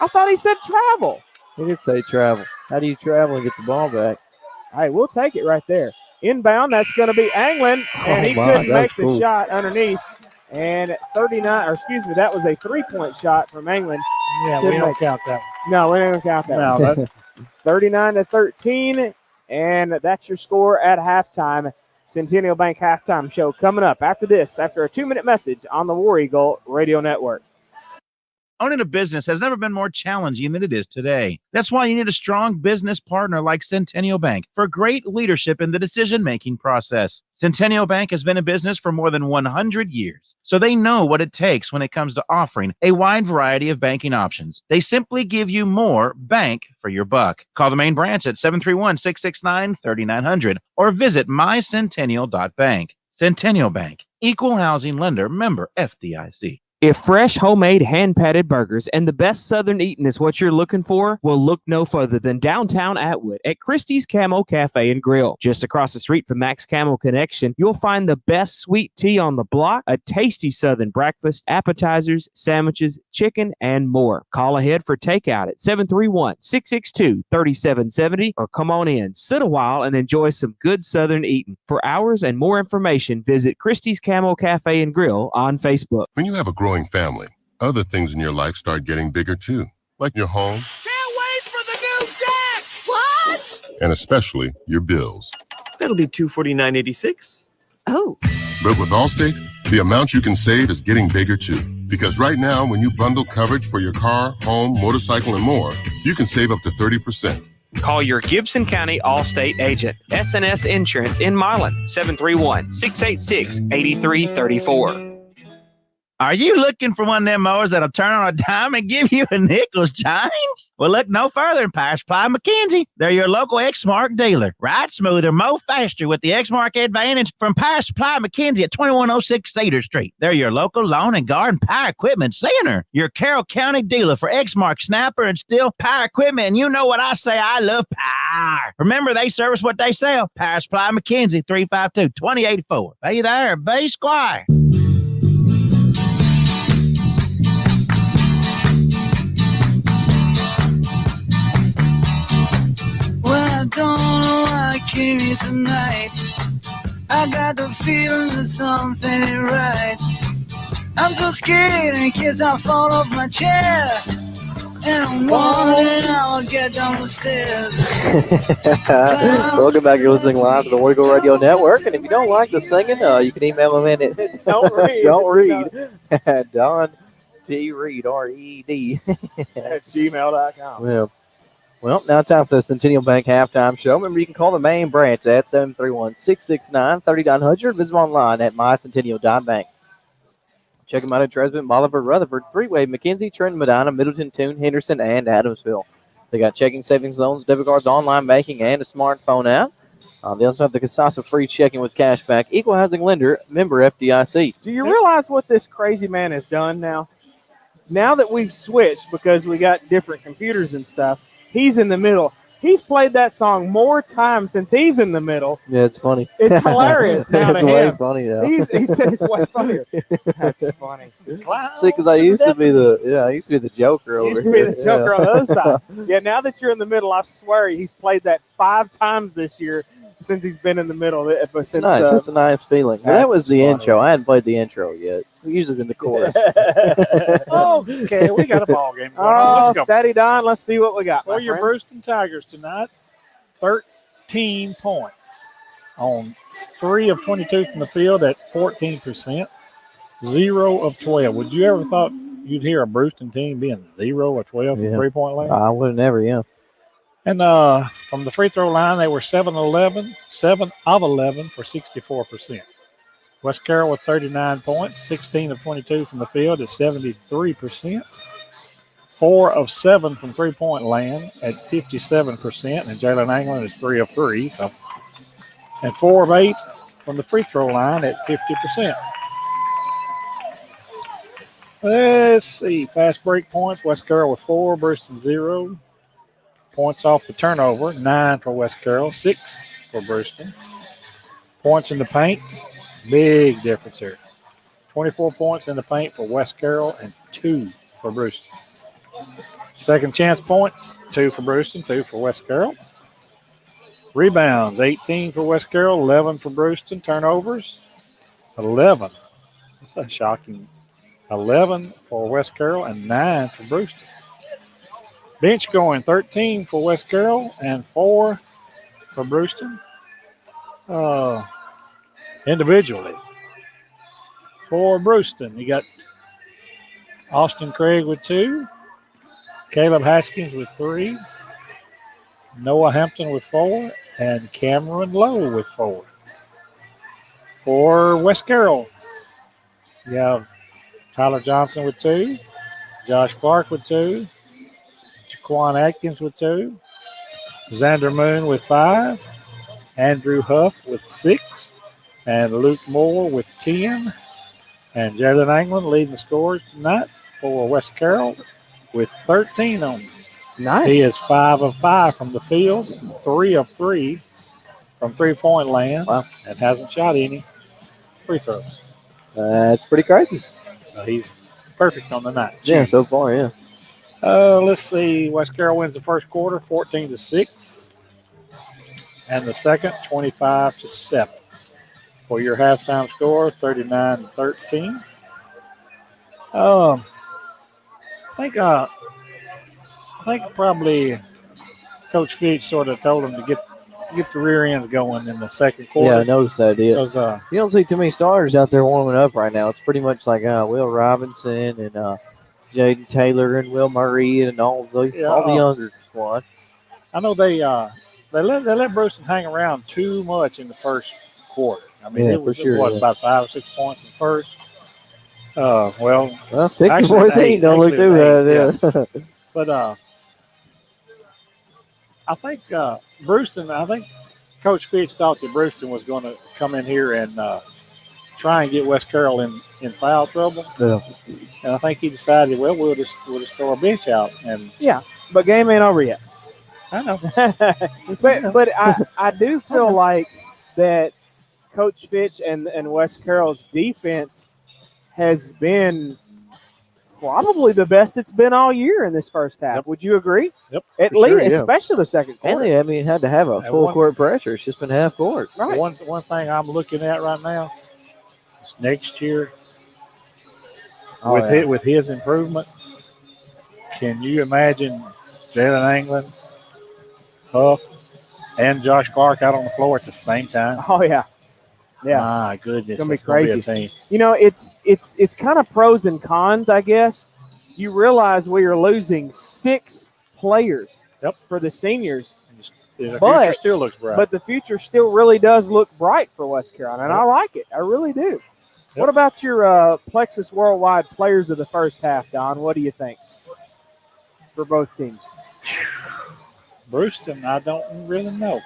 I thought he said travel. He did say travel. How do you travel and get the ball back? All right, we'll take it right there. Inbound, that's going to be Anglin, and he couldn't make the shot underneath. And that was a 3-point shot from Anglin. Yeah, we don't count that one. No, we don't count that one. 39-13, and that's your score at halftime. Centennial Bank halftime show coming up after this, after a 2-minute message on the War Eagle Radio Network. Owning a business has never been more challenging than it is today. That's why you need a strong business partner like Centennial Bank for great leadership in the decision-making process. Centennial Bank has been in business for more than 100 years, so they know what it takes when it comes to offering a wide variety of banking options. They simply give you more bank for your buck. Call the main branch at 731-669-3900 or visit mycentennial.bank. Centennial Bank, equal housing lender, member FDIC. If fresh, homemade, hand-patted burgers and the best Southern eating is what you're looking for, well, look no further than downtown Atwood at Christie's Camo Cafe and Grill. Just across the street from Max Camo Connection, you'll find the best sweet tea on the block, a tasty Southern breakfast, appetizers, sandwiches, chicken, and more. Call ahead for takeout at 731-662-3770 or come on in, sit a while, and enjoy some good Southern eating. For hours and more information, visit Christie's Camo Cafe and Grill on Facebook. When you have a growing family, other things in your life start getting bigger too, like your home. Can't wait for the new deck! What? And especially your bills. That'll be $249.86. Oh. But with Allstate, the amount you can save is getting bigger too. Because right now, when you bundle coverage for your car, home, motorcycle, and more, you can save up to 30%. Call your Gibson County Allstate agent, SNS Insurance in Milan, 731-686-8334. Are you looking for one of them mowers that'll turn on a dime and give you a nickel's change? Well, look no further than Power Supply McKenzie. They're your local Exmark dealer. Ride smoother, mow faster with the Exmark Advantage from Power Supply McKenzie at 2106 Cedar Street. They're your local lawn and garden power equipment center. Your Carroll County dealer for Exmark Snapper and Stihl power equipment. And you know what I say, I love power. Remember, they service what they sell. Power Supply McKenzie, 352-2084. Be there, be squire. I don't know why I came here tonight. I got the feeling that something ain't right. I'm so scared in case I fall off my chair. And I'm wondering how I'll get down the stairs. Welcome back. You're listening live to the War Eagle Radio Network. And if you don't like the singing, you can email them in at Don't read. Don T. Reed, R-E-D. at gmail.com. Yeah. Well, now time for the Centennial Bank halftime show. Remember, you can call the main branch at 731-669-3900. Visit online at mycentennial.bank. Check them out at Dresden, Bolivar, Rutherford, Three-Way, McKenzie, Trenton, Medina, Middleton, Toone, Henderson, and Adamsville. They got checking, savings, loans, debit cards, online banking, and a smartphone app. They also have the Casasa free checking with cashback, equal housing lender, member FDIC. Do you realize what this crazy man has done now? Now that we've switched because we got different computers and stuff, he's in the middle. He's played that song more times since he's in the middle. Yeah, it's funny. It's hilarious now to him. It's way funny now. He said it's way funnier. That's funny. See, because I used to be the Joker over here. Used to be the Joker on the other side. Yeah, now that you're in the middle, I swear he's played that 5 times this year since he's been in the middle. It's nice. It's a nice feeling. Well, that was the intro. I hadn't played the intro yet. We usually been the chorus. Okay, we got a ball game going on. Let's go. Steady, Don. Let's see what we got. For your Bruceton Tigers tonight, 13 points on 3 of 22 from the field at 14%, 0 of 12. Would you ever thought you'd hear a Bruceton team being 0 of 12 from 3-point land? I would have never, yeah. And from the free throw line, they were 7 of 11 for 64%. West Carroll with 39 points, 16 of 22 from the field at 73%. 4 of 7 from three-point land at 57%, and Jalen Anglin is 3 of 3. And 4 of 8 from the free throw line at 50%. Let's see, fast break points. West Carroll with 4, Bruceton 0. Points off the turnover, 9 for West Carroll, 6 for Bruceton. Points in the paint, big difference here. 24 points in the paint for West Carroll and 2 for Bruceton. Second chance points, 2 for Bruceton, 2 for West Carroll. Rebounds, 18 for West Carroll, 11 for Bruceton. Turnovers, 11. That's a shocking. 11 for West Carroll and 9 for Bruceton. Bench going, 13 for West Carroll and 4 for Bruceton. Individually, for Bruceton, you got Austin Craig with 2, Caleb Haskins with 3, Noah Hampton with 4, and Cameron Lowe with 4. For West Carroll, you have Tyler Johnson with 2, Josh Clark with 2, Jaquan Atkins with 2, Xander Moon with 5, Andrew Huff with 6, and Luke Moore with 10. And Jalen Anglin leading the scores tonight for West Carroll with 13 on him. Nice. He is 5 of 5 from the field, 3 of 3 from three-point land, and hasn't shot any free throws. That's pretty crazy. So he's perfect on the night. Yeah, so far, yeah. Let's see. West Carroll wins the first quarter, 14-6, and the second, 25-7. For your halftime score, 39-13. I think probably Coach Fitch sort of told him to get the rear ends going in the second quarter. Yeah, I noticed that. Yeah, you don't see too many starters out there warming up right now. It's pretty much like Will Robinson and Jaden Taylor and Will Murray and all the younger squad. I know they let Bruceton hang around too much in the first quarter. I mean, it was about 5 or 6 points in the first. 6-14. Don't look too bad. Yeah. But I think Bruceton. I think Coach Fitch thought that Bruceton was going to come in here and try and get West Carroll in foul trouble. Yeah. And I think he decided, well, we'll just throw our bench out. And yeah, but game ain't over yet. I know. but I do feel like that Coach Fitch and West Carroll's defense has been probably the best it's been all year in this first half. Yep. Would you agree? Yep. At least, especially the second quarter. And they, had to have a full court pressure. It's just been half court. Right. One thing I'm looking at right now is next year with his improvement. Can you imagine Jalen Anglin, Huff, and Josh Clark out on the floor at the same time? Oh yeah. Yeah, my goodness, it's gonna be crazy. Be a team. You know, it's kind of pros and cons, I guess. You realize we are losing 6 players for the seniors, the future still looks bright. But the future still really does look bright for West Carolina, and I like it. I really do. What about your Plexus Worldwide players of the first half, Don? What do you think for both teams? Bruceton, I don't really know.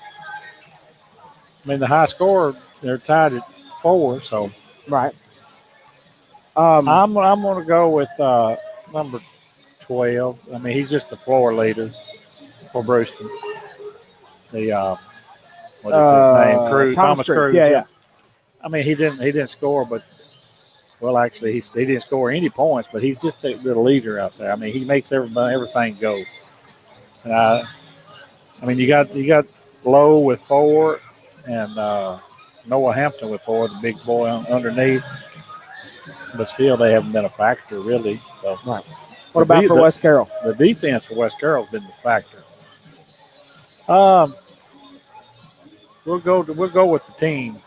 I mean, the high score, they're tied at 4, so. Right. I'm going to go with number 12. I mean, he's just the floor leader for Bruceton. The what is his name? Cruz, Thomas Cruz. Yeah. I mean, he didn't score, but actually, he didn't score any points, but he's just the leader out there. I mean, he makes everything go. And I mean, you got Lowe with 4 and Noah Hampton with 4, the big boy underneath. But still, they haven't been a factor really. So, right. What about for West Carroll? The defense for West Carroll has been the factor. We'll go with the team,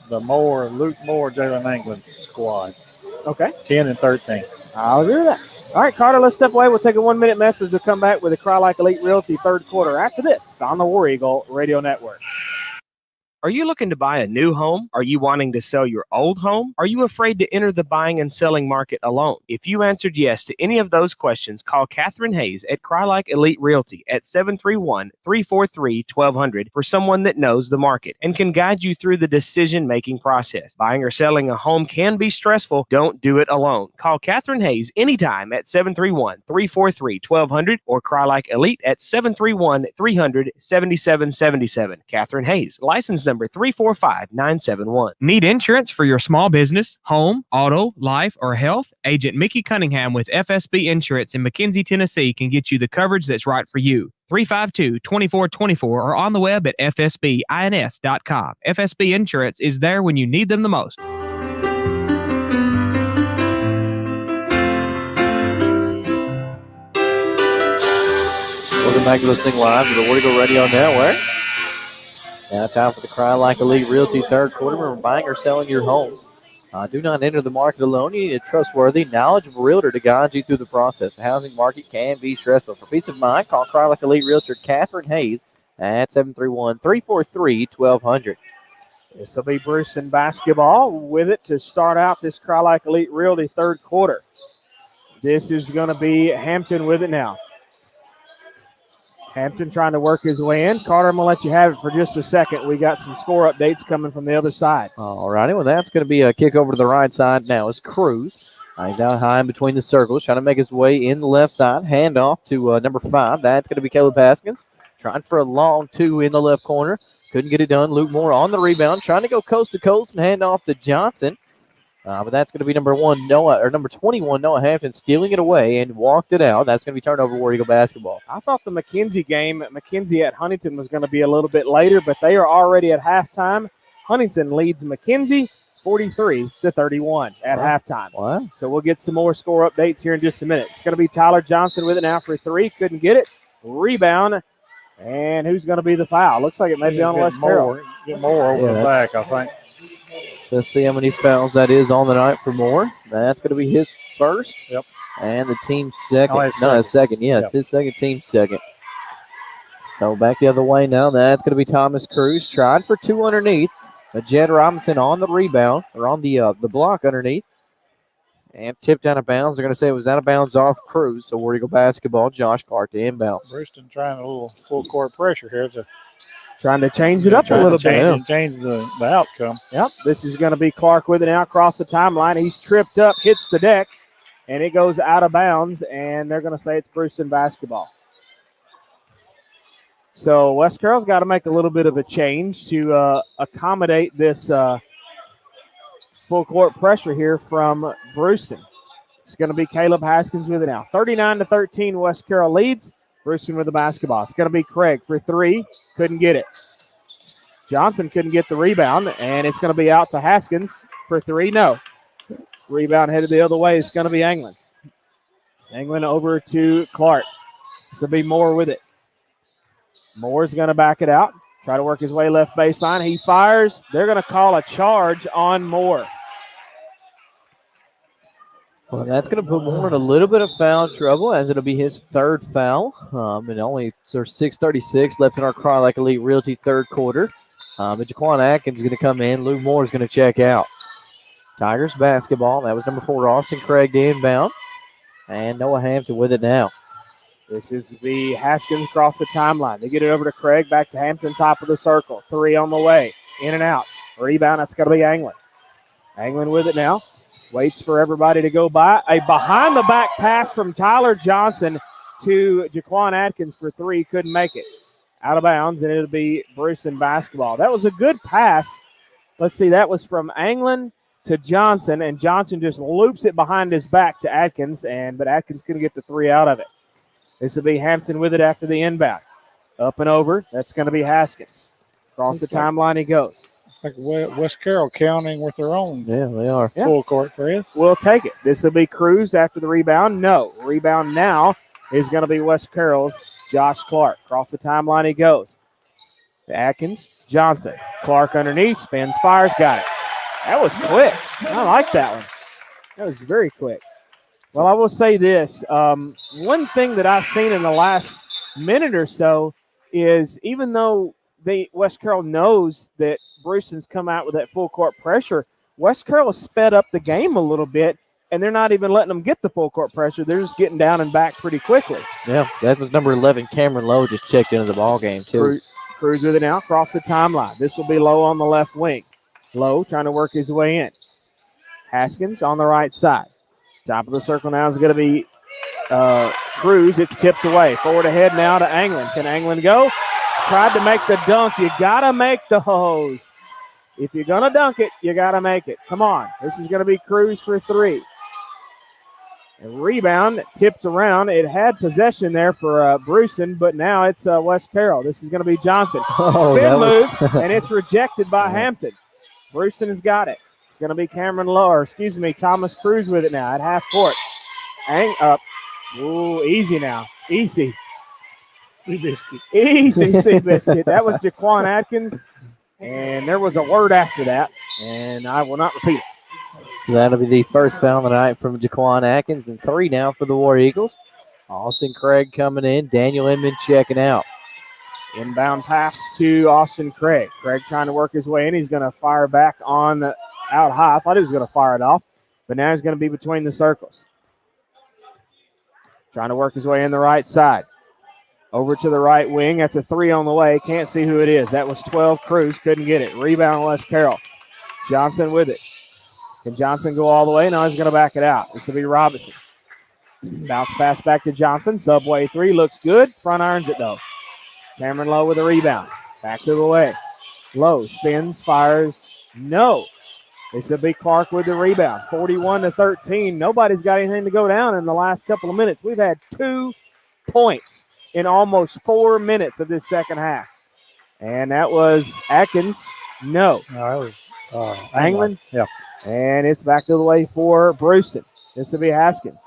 the Luke Moore, Jalen England squad. Okay. 10 and 13. I'll agree with that. All right, Carter, let's step away. We'll take a 1-minute message to come back with the Cry Like Elite Realty third quarter after this on the War Eagle Radio Network. Are you looking to buy a new home? Are you wanting to sell your old home? Are you afraid to enter the buying and selling market alone? If you answered yes to any of those questions, call Catherine Hayes at Cry Like Elite Realty at 731-343-1200 for someone that knows the market and can guide you through the decision-making process. Buying or selling a home can be stressful. Don't do it alone. Call Catherine Hayes anytime at 731-343-1200 or Cry Like Elite at 731-300-7777. Catherine Hayes, license number 345971. Need insurance for your small business, home, auto, life, or health? Agent Mickey Cunningham with FSB Insurance in McKenzie, Tennessee can get you the coverage that's right for you. 352-2424 or on the web at fsbins.com. FSB Insurance is there when you need them the most. Welcome back to listening live to the War Eagle Radio Network. Now time for the Cry Like Elite Realty third quarter. Remember, buying or selling your home. Do not enter the market alone. You need a trustworthy, knowledgeable realtor to guide you through the process. The housing market can be stressful. For peace of mind, call Cry Like Elite Realtor Catherine Hayes at 731-343-1200. This will be Bruceton basketball with it to start out this Cry Like Elite Realty third quarter. This is going to be Hampton with it now. Hampton trying to work his way in. Carter, I'm going to let you have it for just a second. We got some score updates coming from the other side. All righty. Well, that's going to be a kick over to the right side now. It's Cruz. He's down high in between the circles, trying to make his way in the left side. Hand off to number 5. That's going to be Caleb Haskins. Trying for a long 2 in the left corner. Couldn't get it done. Luke Moore on the rebound. Trying to go coast to coast and hand off to Johnson. But that's going to be number 21, Noah Hampton, stealing it away and walked it out. That's going to be turnover War Eagle basketball. I thought the McKenzie game, McKenzie at Huntington, was going to be a little bit later, but they are already at halftime. Huntington leads McKenzie 43-31 at halftime. Wow. So we'll get some more score updates here in just a minute. It's going to be Tyler Johnson with it now for 3. Couldn't get it. Rebound. And who's going to be the foul? Looks like it may be on West Carroll. Get Moore over the back, I think. So let's see how many fouls that is on the night for Moore. That's going to be his first. Yep. And the team's second. His second. Yeah, it's his second, team's second. So back the other way now. That's going to be Thomas Cruz. Tried for 2 underneath. But Jed Robinson on the rebound, or on the block underneath. And tipped out of bounds. They're going to say it was out of bounds off Cruz. So War Eagle basketball. Josh Clark to inbound. Bruceton trying a little full court pressure here. Trying to change it up a little bit. Change the outcome. Yep, this is going to be Clark with it now across the timeline. He's tripped up, hits the deck, and it goes out of bounds, and they're going to say it's Bruceton basketball. So West Carroll's got to make a little bit of a change to accommodate this full court pressure here from Bruceton. It's going to be Caleb Haskins with it now. 39-13, West Carroll leads. Bruceton with the basketball. It's going to be Craig for 3. Couldn't get it. Johnson couldn't get the rebound, and it's going to be out to Haskins for 3. No. Rebound headed the other way. It's going to be Anglin. Anglin over to Clark. This will be Moore with it. Moore's going to back it out. Try to work his way left baseline. He fires. They're going to call a charge on Moore. Well, that's going to put Moore in a little bit of foul trouble, as it'll be his third foul. And only there's 6:36 left in our Cry Like Elite Realty third quarter. But Jaquan Atkins is going to come in. Lou Moore is going to check out. Tigers basketball. That was number 4, Austin Craig to inbound. And Noah Hampton with it now. This is the Haskins across the timeline. They get it over to Craig, back to Hampton, top of the circle. 3 on the way, in and out. Rebound, that's going to be Anglin. Anglin with it now. Waits for everybody to go by. A behind-the-back pass from Tyler Johnson to Jaquan Atkins for 3. Couldn't make it. Out of bounds, and it'll be Bruceton basketball. That was a good pass. Let's see, that was from Anglin to Johnson, and Johnson just loops it behind his back to Atkins, but Atkins couldn't get the 3 out of it. This will be Hampton with it after the inbound. Up and over. That's going to be Haskins. Across the timeline he goes. Like West Carroll counting with their own. Yeah, they are. Full court press. We'll take it. This will be Cruz after the rebound. No. Rebound now is going to be West Carroll's Josh Clark. Across the timeline he goes. To Atkins. Johnson. Clark underneath. Spins, fires. Got it. That was quick. I like that one. That was very quick. Well, I will say this. One thing that I've seen in the last minute or so is even though West Carroll knows that Bruceton's come out with that full court pressure, West Carroll has sped up the game a little bit, and they're not even letting them get the full court pressure. They're just getting down and back pretty quickly. Yeah, that was number 11, Cameron Lowe, just checked into the ball game, too. Cruz with it now, across the timeline. This will be Lowe on the left wing. Lowe trying to work his way in. Haskins on the right side. Top of the circle now is going to be Cruz. It's tipped away. Forward ahead now to Anglin. Can Anglin go? Tried to make the dunk. You got to make the hose. If you're going to dunk it, you got to make it. Come on. This is going to be Cruz for 3. And rebound tipped around. It had possession there for Bruceton, but now it's West Carroll. This is going to be Johnson. Spin move, and it's rejected by Hampton. Bruceton has got it. It's going to be Thomas Cruz with it now at half court. Up. Ooh, easy now. Easy. Seabiscuit. Easy, Seabiscuit. That was Jaquan Atkins, and there was a word after that, and I will not repeat it. So that'll be the first foul of the night from Jaquan Atkins, and 3 now for the War Eagles. Austin Craig coming in. Daniel Inman checking out. Inbound pass to Austin Craig. Craig trying to work his way in. He's going to fire back on out high. I thought he was going to fire it off, but now he's going to be between the circles. Trying to work his way in the right side. Over to the right wing. That's a 3 on the way. Can't see who it is. That was 12 Cruz. Couldn't get it. Rebound West Carroll. Johnson with it. Can Johnson go all the way? No, he's going to back it out. This will be Robinson. Bounce pass back to Johnson. Subway 3 looks good. Front irons it though. Cameron Lowe with a rebound. Back to the way. Lowe spins, fires. No. This will be Clark with the rebound. 41-13. Nobody's got anything to go down in the last couple of minutes. We've had 2 points in almost 4 minutes of this second half. And that was Atkins. No. No, that was Anglin. Yeah. And it's back to the way for Bruceton. This will be Haskins.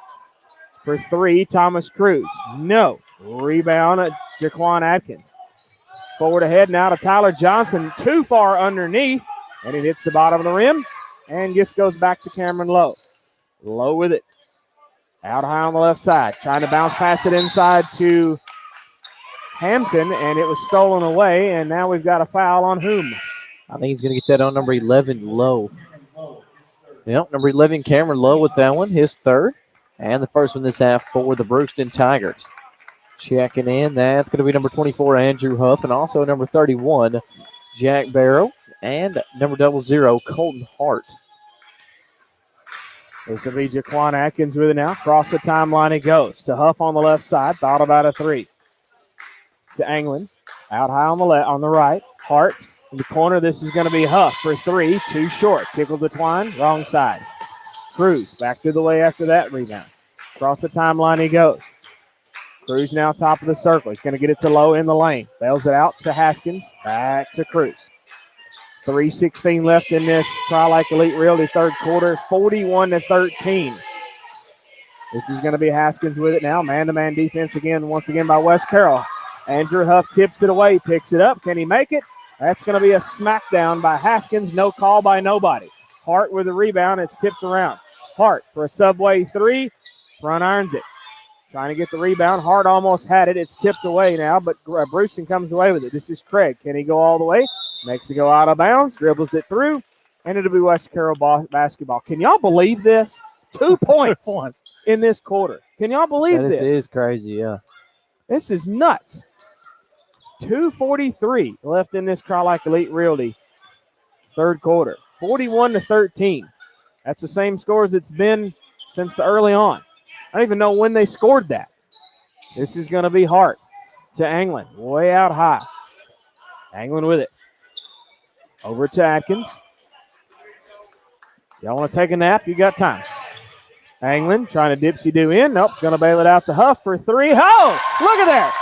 For 3, Thomas Cruz. No. Rebound, Jaquan Atkins. Forward ahead now to Tyler Johnson. Too far underneath. And it hits the bottom of the rim. And just goes back to Cameron Lowe. Lowe with it. Out high on the left side. Trying to bounce past it inside to Hampton. And it was stolen away. And now we've got a foul on whom? I think he's going to get that on number 11, Lowe. Yep, number 11, Cameron Lowe with that one. His 3rd. And the first one this half for the Bruceton Tigers. Checking in, that's going to be number 24, Andrew Huff, and also number 31, Jack Barrow, and number 00, Colton Hart. This will be Jaquan Atkins with it now. Across the timeline he goes. To Huff on the left side, thought about a 3. To Anglin, out high on the right. Hart in the corner, this is going to be Huff for 3, too short. Tickle to Twine, wrong side. Cruz back to the way after that rebound. Across the timeline he goes. Cruz now top of the circle. He's going to get it to Lowe in the lane. Bails it out to Haskins. Back to Cruz. 3:16 left in this Cry Like Elite Realty third quarter. 41-13. This is going to be Haskins with it now. Man-to-man defense once again by West Carroll. Andrew Huff tips it away, picks it up. Can he make it? That's going to be a smackdown by Haskins. No call by nobody. Hart with a rebound. It's tipped around. Hart for a Subway 3. Front irons it. Trying to get the rebound. Hart almost had it. It's tipped away now, but Bruceton comes away with it. This is Craig. Can he go all the way? Makes it go out of bounds. Dribbles it through. and it'll be West Carroll basketball. Can y'all believe this? 2 points in this quarter. Can y'all believe this? This is crazy, yeah. This is nuts. 2:43 left in this Cry Like Elite Realty third quarter. 41-13. That's the same score as it's been since early on. I don't even know when they scored that. This is going to be Hart to Anglin, way out high. Anglin with it. Over to Atkins. Y'all want to take a nap? You got time. Anglin trying to dipsy-do in. Nope, going to bail it out to Huff for three. Oh, look at there.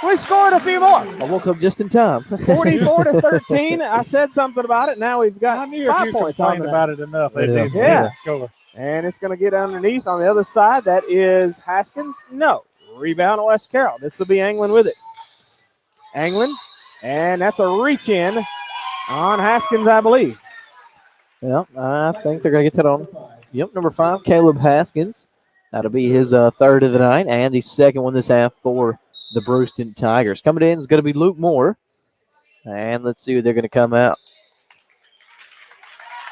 We scored a few more. I woke up just in time. 44-13. I said something about it. Now we've got 5 points on about it enough. They did. Yeah. And it's going to get underneath on the other side. That is Haskins. No. Rebound to West Carroll. This will be Anglin with it. Anglin. And that's a reach in on Haskins, I believe. Yeah, I think they're going to get that on. Yep, number 5, Caleb Haskins. That'll be his third of the night and the second one this half for the Bruceton Tigers. Coming in is going to be Luke Moore. And let's see who they're going to come out.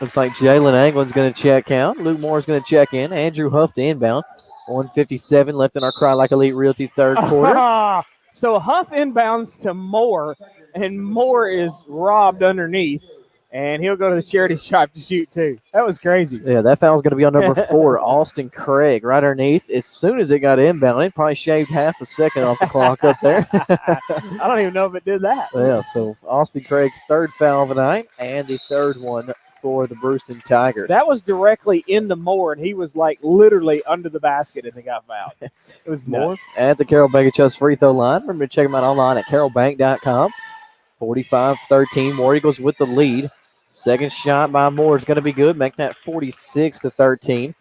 Looks like Jalen Anglin's going to check out. Luke Moore's going to check in. Andrew Huff to inbound. 1:57 left in our Cry Like Elite Realty third quarter. So Huff inbounds to Moore, and Moore is robbed underneath, and he'll go to the charity shop to shoot too. That was crazy. Yeah, that foul's going to be on number 4, Austin Craig, right underneath. As soon as it got inbound, it probably shaved half a second off the clock up there. I don't even know if it did that. Yeah, so Austin Craig's third foul of the night and the third one for the Bruceton Tigers. That was directly into Moore, and he was like literally under the basket and they got fouled. It was nuts. At the Carroll Bank and Trust free throw line. Remember to check them out online at carrollbank.com. 45-13. War Eagles with the lead. Second shot by Moore is going to be good. Make that 46-13.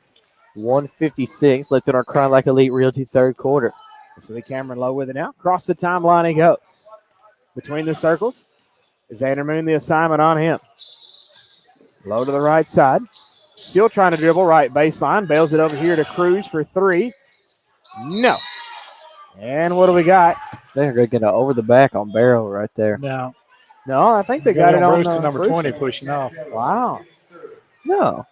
1:56 left in our Cry Like Elite Realty third quarter. This will be Cameron Lowe with it now. Across the timeline he goes. Between the circles is Xander Moon, the assignment on him. Low to the right side. Still trying to dribble right baseline. Bails it over here to Cruz for three. No. And what do we got? They're going to get an over the back on Barrow right there. No, I think they got it on number Bruceton. 20 pushing off. Wow. No.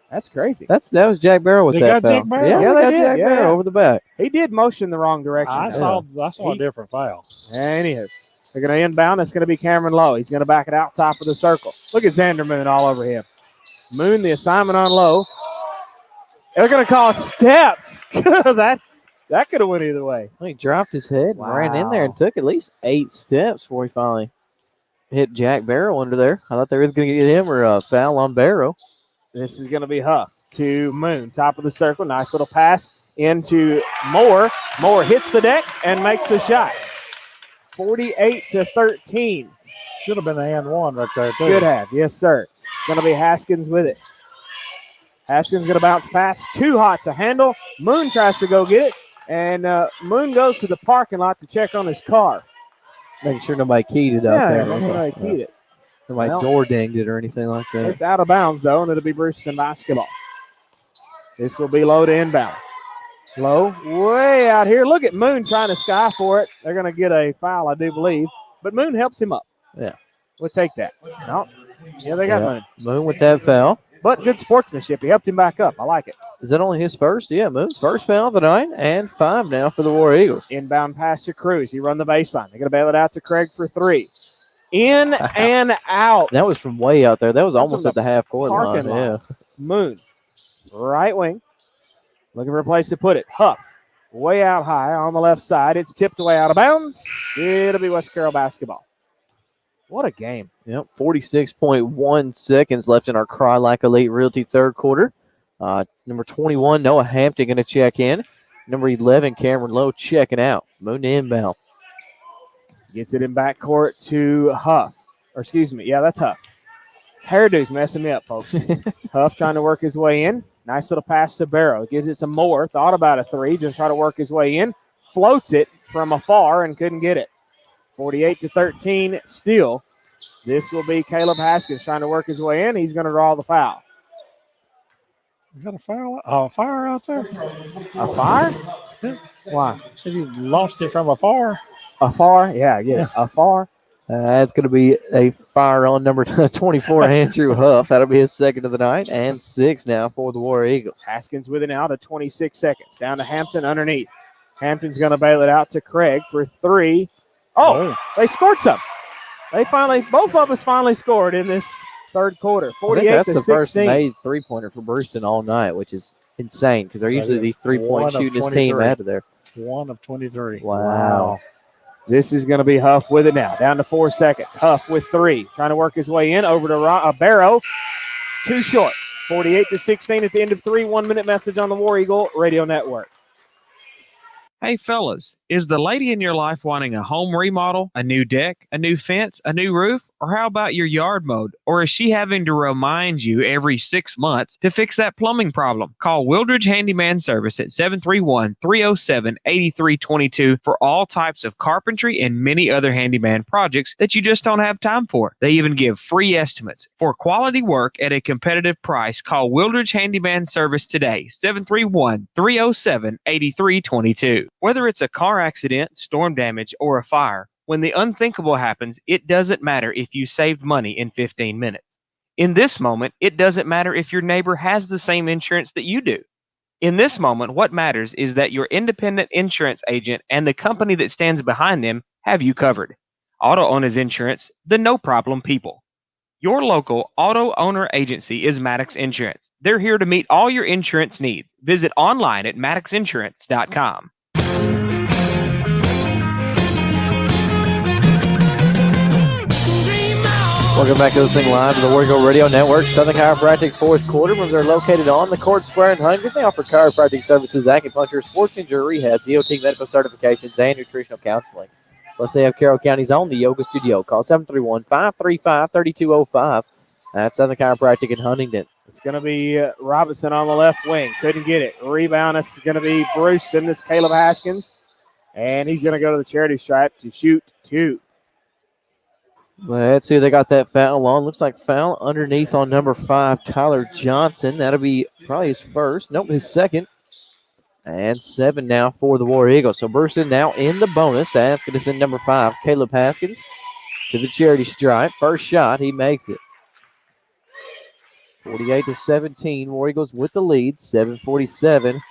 That's crazy. That was Jack Barrow with that foul. Jack Barrow? Yeah, Yeah, they they got did. Jack Yeah. Barrow over the back. He did motion the wrong direction. I saw a different foul. Anywho, they're going to inbound. It's going to be Cameron Lowe. He's going to back it out top of the circle. Look at Xander Moon all over him. Moon, the assignment on Lowe. They're going to call steps. That could have went either way. Well, he dropped his head and ran in there and took at least 8 steps before he finally hit Jack Barrow under there. I thought they were going to get him or a foul on Barrow. This is going to be Huff to Moon, top of the circle. Nice little pass into Moore. Moore hits the deck and makes the shot. 48-13. Should have been the and one right there, too. Should have, yes, sir. It's going to be Haskins with it. Haskins going to bounce pass. Too hot to handle. Moon tries to go get it, and Moon goes to the parking lot to check on his car. Making sure nobody keyed it out there. Nobody keyed it. Nobody door dinged it or anything like that. It's out of bounds, though, and it'll be Bruceton basketball. This will be Low to inbound. Low way out here. Look at Moon trying to sky for it. They're going to get a foul, I do believe. But Moon helps him up. Yeah. We'll take that. No. Yeah, they got Moon. Moon with that foul. But good sportsmanship. He helped him back up. I like it. Is that only his first? Yeah, Moon's first foul of the night and 5 now for the War Eagles. Inbound pass to Cruz. He run the baseline. They're going to bail it out to Craig for 3. In and out. That was from way out there. That was almost at the half court line. Yeah. Moon. Right wing. Looking for a place to put it. Huff. Way out high on the left side. It's tipped away out of bounds. It'll be West Carroll basketball. What a game. Yep. 46.1 seconds left in our Cry Like Elite Realty third quarter. Number 21, Noah Hampton going to check in. Number 11, Cameron Lowe checking out. Moon to inbound. Gets it in backcourt to Huff. Or excuse me. Yeah, that's Huff. Hairdo's messing me up, folks. Huff trying to work his way in. Nice little pass to Barrow. Gives it to Moore. Thought about a 3. Just try to work his way in. Floats it from afar and couldn't get it. 48-13 still. This will be Caleb Haskins trying to work his way in. He's going to draw the foul. You got a foul? A fire out there? A fire? Yeah. Why? So you lost it from afar? Afar? Yeah, I get it. Afar. That's going to be a fire on number 24, Andrew Huff. That'll be his second of the night, and 6 now for the War Eagles. Haskins with it now to 26 seconds. Down to Hampton underneath. Hampton's going to bail it out to Craig for 3. Oh, they scored some. Both of us finally scored in this third quarter. 48 that's to the 16. First made three-pointer for Bruceton all night, which is insane because they're usually the three-point shooting team out of there. 1 of 23. Wow. This is going to be Huff with it now. Down to 4 seconds. Huff with 3. Trying to work his way in over to Barrow. Too short. 48 to 16 at the end of 3. 1 minute message on the War Eagle Radio Network. Hey, fellas, is the lady in your life wanting a home remodel, a new deck, a new fence, a new roof, or how about your yard mowed? Or is she having to remind you every 6 months to fix that plumbing problem? Call Wildridge Handyman Service at 731-307-8322 for all types of carpentry and many other handyman projects that you just don't have time for. They even give free estimates. For quality work at a competitive price, call Wildridge Handyman Service today, 731-307-8322. Whether it's a car accident, storm damage, or a fire, when the unthinkable happens, it doesn't matter if you saved money in 15 minutes. In this moment, it doesn't matter if your neighbor has the same insurance that you do. In this moment, what matters is that your independent insurance agent and the company that stands behind them have you covered. Auto Owners Insurance, the no-problem people. Your local auto owner agency is Maddox Insurance. They're here to meet all your insurance needs. Visit online at maddoxinsurance.com. Welcome back to listening live to the War Eagle Radio Network. Southern Chiropractic fourth quarter. When they're located on the Court Square in Huntington, they offer chiropractic services, acupuncture, sports injury rehab, DOT medical certifications, and nutritional counseling. Plus, they have Carroll County's own, the Yoga Studio. Call 731-535-3205. That's Southern Chiropractic in Huntington. It's going to be Robinson on the left wing. Couldn't get it. Rebound is going to be Bruceton. This is Caleb Haskins. And he's going to go to the charity stripe to shoot 2. Let's see if they got that foul on. Looks like foul underneath on number 5, Tyler Johnson. That'll be probably his first. Nope, his second. And 7 now for the War Eagles. So Bruceton now in the bonus. That's going to send number 5, Caleb Haskins, to the charity stripe. First shot, he makes it. 48 to 17. War Eagles with the lead. 7:47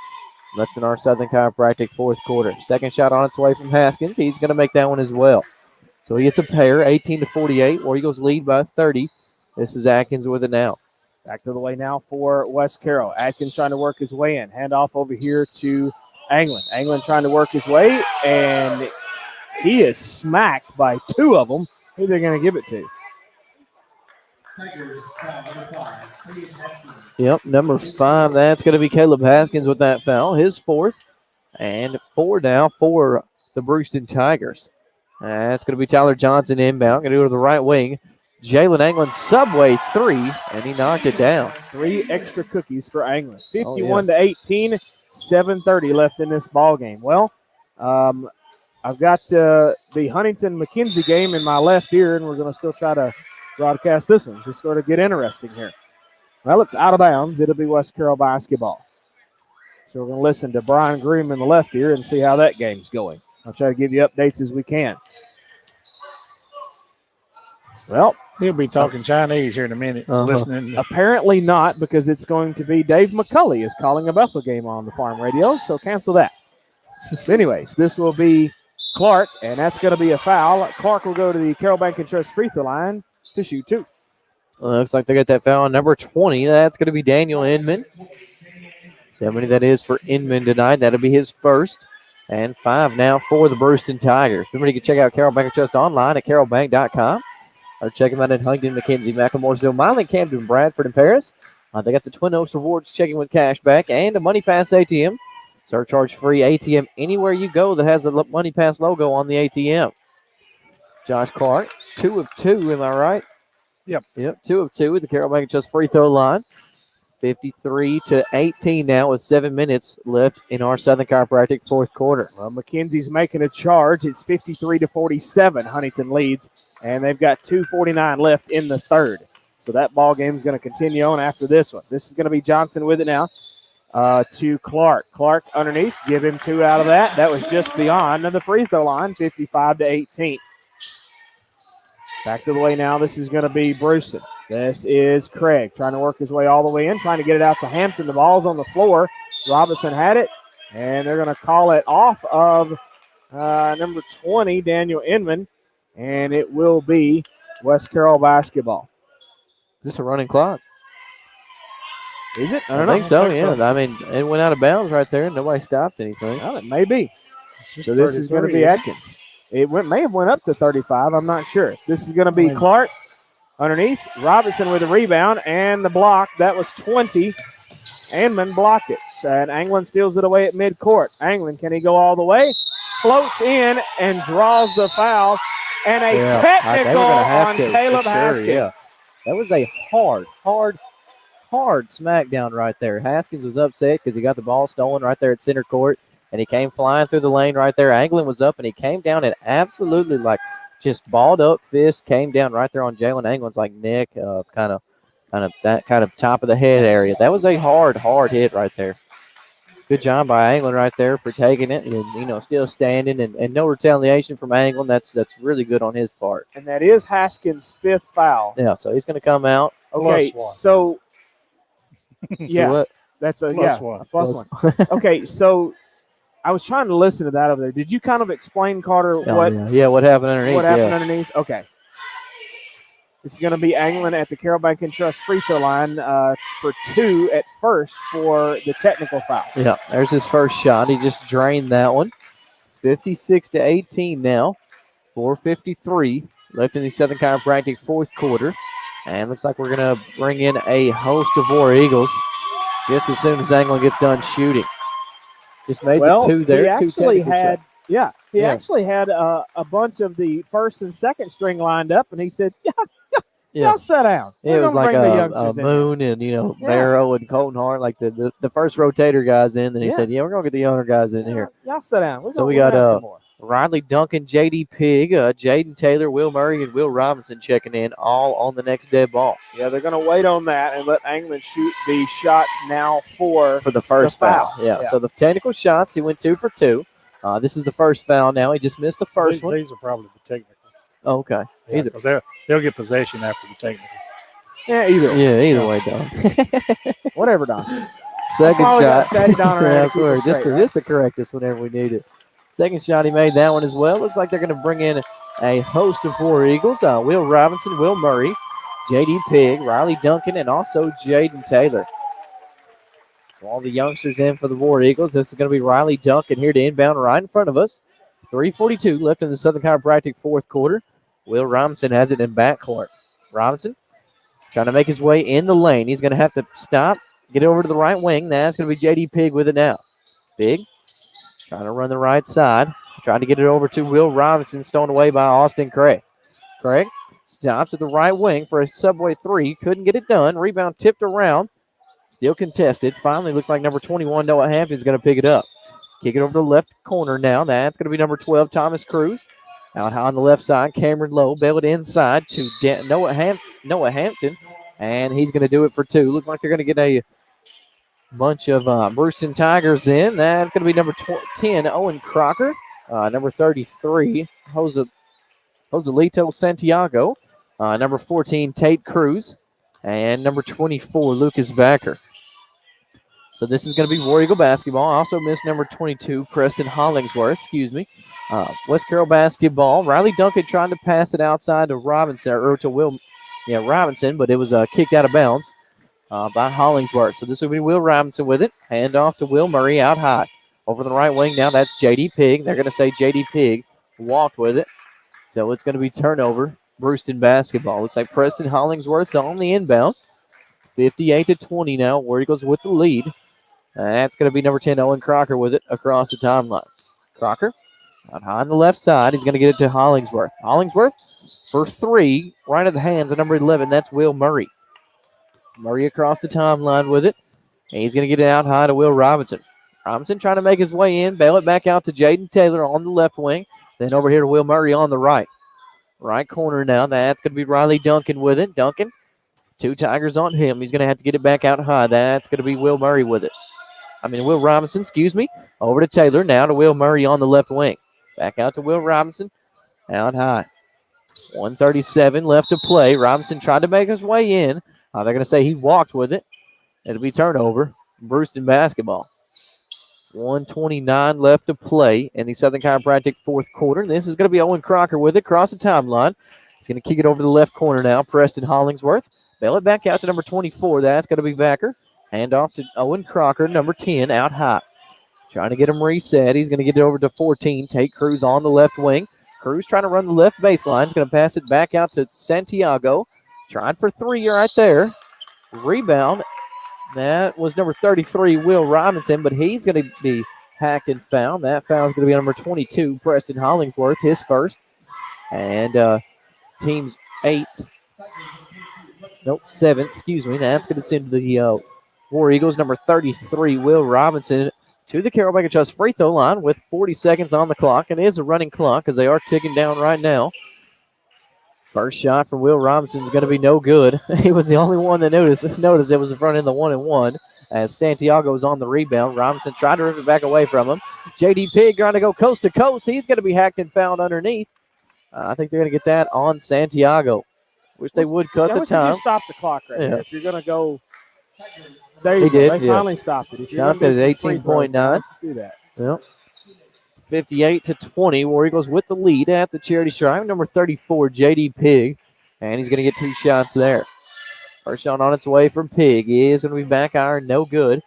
left in our Southern Chiropractic fourth quarter. Second shot on its way from Haskins. He's going to make that one as well. So he gets a pair, 18 to 48. War Eagles lead by 30. This is Atkins with it now. Back to the way now for West Carroll. Atkins trying to work his way in. Hand off over here to Anglin. Anglin trying to work his way, and he is smacked by 2 of them. Who are they going to give it to? Yep, number 5. That's going to be Caleb Haskins with that foul. His 4th. And 4 now for the Bruceton Tigers. That's going to be Tyler Johnson inbound. Going to go to the right wing. Jalen Anglin subway 3, and he knocked it down. 3 extra cookies for Anglin. 51 to 18, 7:30 left in this ball game. Well, I've got the Huntington-McKenzie game in my left ear, and we're going to still try to broadcast this one. Just sort of get interesting here. Well, it's out of bounds. It'll be West Carroll basketball. So we're going to listen to Brian Groom in the left ear and see how that game's going. I'll try to give you updates as we can. Well, he'll be talking Chinese here in a minute. Listening. Apparently not, because it's going to be Dave McCulley is calling a Bethel game on the farm radio, so cancel that. Anyways, this will be Clark, and that's going to be a foul. Clark will go to the Carroll Bank and Trust free throw line to shoot 2. Looks like they got that foul on number 20. That's going to be Daniel Inman. See how many that is for Inman tonight. That'll be his first. And 5 now for the Bruceton Tigers. Remember, you can check out Carroll Bank and Trust online at carrollbank.com. Or check them out at Huntington, McKenzie, Macklemooresville, Milan, Camden, Bradford, and Paris. They got the Twin Oaks Rewards checking with cash back and a Money Pass ATM. Surcharge-free ATM anywhere you go that has the Money Pass logo on the ATM. Josh Clark, 2 of 2, am I right? Yep, 2 of 2 with the Carroll Bank and Trust free throw line. 53 to 18 now with 7 minutes left in our Southern Chiropractic fourth quarter. Well, McKenzie's making a charge. It's 53 to 47. Huntington leads, and they've got 2:49 left in the third. So that ball game is going to continue on after this one. This is going to be Johnson with it now to Clark. Clark underneath. Give him 2 out of that. That was just beyond the free throw line, 55 to 18. Back to the way now. This is going to be Bruceton. This is Craig trying to work his way all the way in, trying to get it out to Hampton. The ball's on the floor. Robinson had it, and they're going to call it off of number 20, Daniel Inman, and it will be West Carroll basketball. Is this a running clock? Is it? I think so, yeah. I mean, it went out of bounds right there. Nobody stopped anything. Well, it may be. So this is going to be Atkins. It may have went up to 35. I'm not sure. This is going to be Clark underneath. Robinson with a rebound and the block. That was 20. Anglin blocked it. And Anglin steals it away at midcourt. Anglin, can he go all the way? Floats in and draws the foul. And a technical on Caleb Haskins. Yeah. That was a hard smackdown right there. Haskins was upset because he got the ball stolen right there at center court, and he came flying through the lane right there. Anglin was up, and he came down and absolutely just balled up fist, came down right there on Jalen Anglin's neck, kind of top of the head area. That was a hard hit right there. Good job by Anglin right there for taking it and, still standing and no retaliation from Anglin. That's really good on his part. And that is Haskins' 5th foul. Yeah, so he's going to come out. Okay, so what? That's a plus one. Okay, so I was trying to listen to that over there. Did you kind of explain, Carter, what happened underneath? What happened underneath? Okay. This is going to be Anglin at the Carroll Bank and Trust free throw line for 2 at first for the technical foul. Yeah, there's his first shot. He just drained that one. 56-18 now. 4:53 left in the Southern Chiropractic fourth quarter. And looks like we're going to bring in a host of War Eagles just as soon as Anglin gets done shooting. Just made the 2 there. He actually had a bunch of the first and second string lined up, and he said, y'all sit down. It was like a Moon and, Barrow and Colton Hart, like the first rotator guys in. Then he said, we're going to get the younger guys in here. Y'all sit down. So we got Riley Duncan, J.D. Pigg, Jaden Taylor, Will Murray, and Will Robinson checking in, all on the next dead ball. Yeah, they're going to wait on that and let Anglin shoot the shots now for the first foul. Yeah, so the technical shots, he went 2 for 2. This is the first foul now. He just missed the first one. These are probably the technicals. Oh, okay. Yeah, because they'll get possession after the technical. Yeah, either way, Don. Whatever, Don. Second shot. I swear, just to correct us whenever we need it. Second shot, he made that one as well. Looks like they're going to bring in a host of War Eagles. Will Robinson, Will Murray, J.D. Pigg, Riley Duncan, and also Jaden Taylor. So all the youngsters in for the War Eagles. This is going to be Riley Duncan here to inbound right in front of us. 3:42 left in the Southern Chiropractic fourth quarter. Will Robinson has it in backcourt. Robinson trying to make his way in the lane. He's going to have to stop, get over to the right wing. That's going to be J.D. Pigg with it now. Pigg trying to run the right side. Trying to get it over to Will Robinson, stolen away by Austin Craig. Craig stops at the right wing for a subway 3. Couldn't get it done. Rebound tipped around. Still contested. Finally looks like number 21, Noah Hampton's going to pick it up. Kick it over to the left corner now. That's going to be number 12, Thomas Cruz. Out high on the left side, Cameron Lowe. Bail it inside to Noah Hampton. And he's going to do it for 2. Looks like they're going to get a bunch of Bruceton Tigers in. That's going to be number 10, Owen Crocker. Number 33, Joselito Santiago. Number 14, Tate Cruz. And number 24, Lucas Vacker. So this is going to be War Eagle basketball. I also missed number 22, Preston Hollingsworth. West Carroll basketball. Riley Duncan trying to pass it outside to Robinson, or to Robinson, but it was kicked out of bounds by Hollingsworth. So this will be Will Robinson with it. Hand off to Will Murray out high. Over the right wing now, that's J.D. Pigg. They're going to say J.D. Pigg walked with it. So it's going to be turnover, Bruceton basketball. Looks like Preston Hollingsworth's on the inbound. 58-20 now. War Eagles with the lead. That's going to be number 10, Owen Crocker with it across the timeline. Crocker out high on the left side. He's going to get it to Hollingsworth. Hollingsworth for 3, right at the hands of number 11. That's Will Murray. Murray across the timeline with it. And he's going to get it out high to Will Robinson. Robinson trying to make his way in. Bail it back out to Jaden Taylor on the left wing. Then over here to Will Murray on the right. Right corner now. That's going to be Riley Duncan with it. Duncan, 2 Tigers on him. He's going to have to get it back out high. That's going to be Will Murray with it. Will Robinson, Over to Taylor. Now to Will Murray on the left wing. Back out to Will Robinson. Out high. 1:37 left to play. Robinson tried to make his way in. They're going to say he walked with it. It'll be turnover. Bruceton basketball. 1:29 left to play in the Southern Chiropractic fourth quarter. This is going to be Owen Crocker with it across the timeline. He's going to kick it over to the left corner now. Preston Hollingsworth. Bail it back out to number 24. That's going to be Vacker. Hand off to Owen Crocker, number 10, out high. Trying to get him reset. He's going to get it over to 14. Tate Cruz on the left wing. Cruz trying to run the left baseline. He's going to pass it back out to Santiago. Tried for three right there. Rebound. That was number 33, Will Robinson, but he's going to be hacked and fouled. That foul is going to be on number 22, Preston Hollingsworth, his first. And team's seventh, excuse me. That's going to send the War Eagles, number 33, Will Robinson, to the Carroll Bank and Trust free throw line with 40 seconds on the clock. And it is a running clock as they are ticking down right now. First shot from Will Robinson is going to be no good. He was the only one that noticed it was in front of the 1-and-1 as Santiago's on the rebound. Robinson tried to rip it back away from him. J.D. Pig trying to go coast to coast. He's going to be hacked and fouled underneath. I think they're going to get that on Santiago. Wish they would cut the time. Just stop the clock right there. If you're going to go, there you go. They finally stopped it. Stopped it at 18.9. Do that. Yep. 58-20. War Eagles with the lead at the Charity Shrine. Number 34, J.D. Pig. And he's going to get two shots there. First shot on its way from Pig is going to be back iron. No good.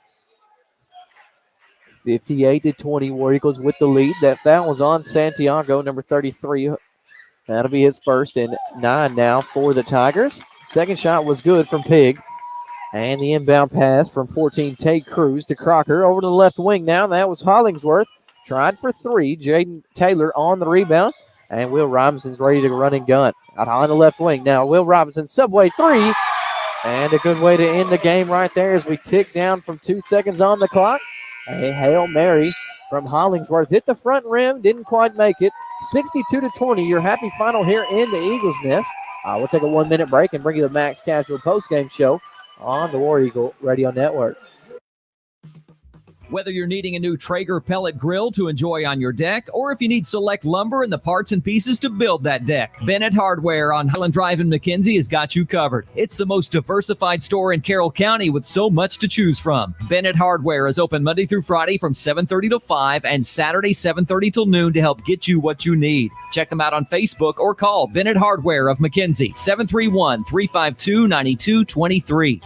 58-20. War Eagles with the lead. That foul was on Santiago, number 33. That'll be his first and 9 now for the Tigers. Second shot was good from Pig. And the inbound pass from 14, Tate Cruz to Crocker. Over to the left wing now. That was Hollingsworth. Tried for three. Jaden Taylor on the rebound. And Will Robinson's ready to run and gun. Out on the left wing now. Will Robinson, subway three. And a good way to end the game right there as we tick down from 2 seconds on the clock. A Hail Mary from Hollingsworth. Hit the front rim. Didn't quite make it. 62-20. Your happy final here in the Eagles Nest. We'll take a 1-minute break and bring you the Max Casual postgame show on the War Eagle Radio Network. Whether you're needing a new Traeger pellet grill to enjoy on your deck, or if you need select lumber and the parts and pieces to build that deck, Bennett Hardware on Highland Drive in McKenzie has got you covered. It's the most diversified store in Carroll County with so much to choose from. Bennett Hardware is open Monday through Friday from 7:30 to 5 and Saturday 7:30 till noon to help get you what you need. Check them out on Facebook or call Bennett Hardware of McKenzie, 731-352-9223.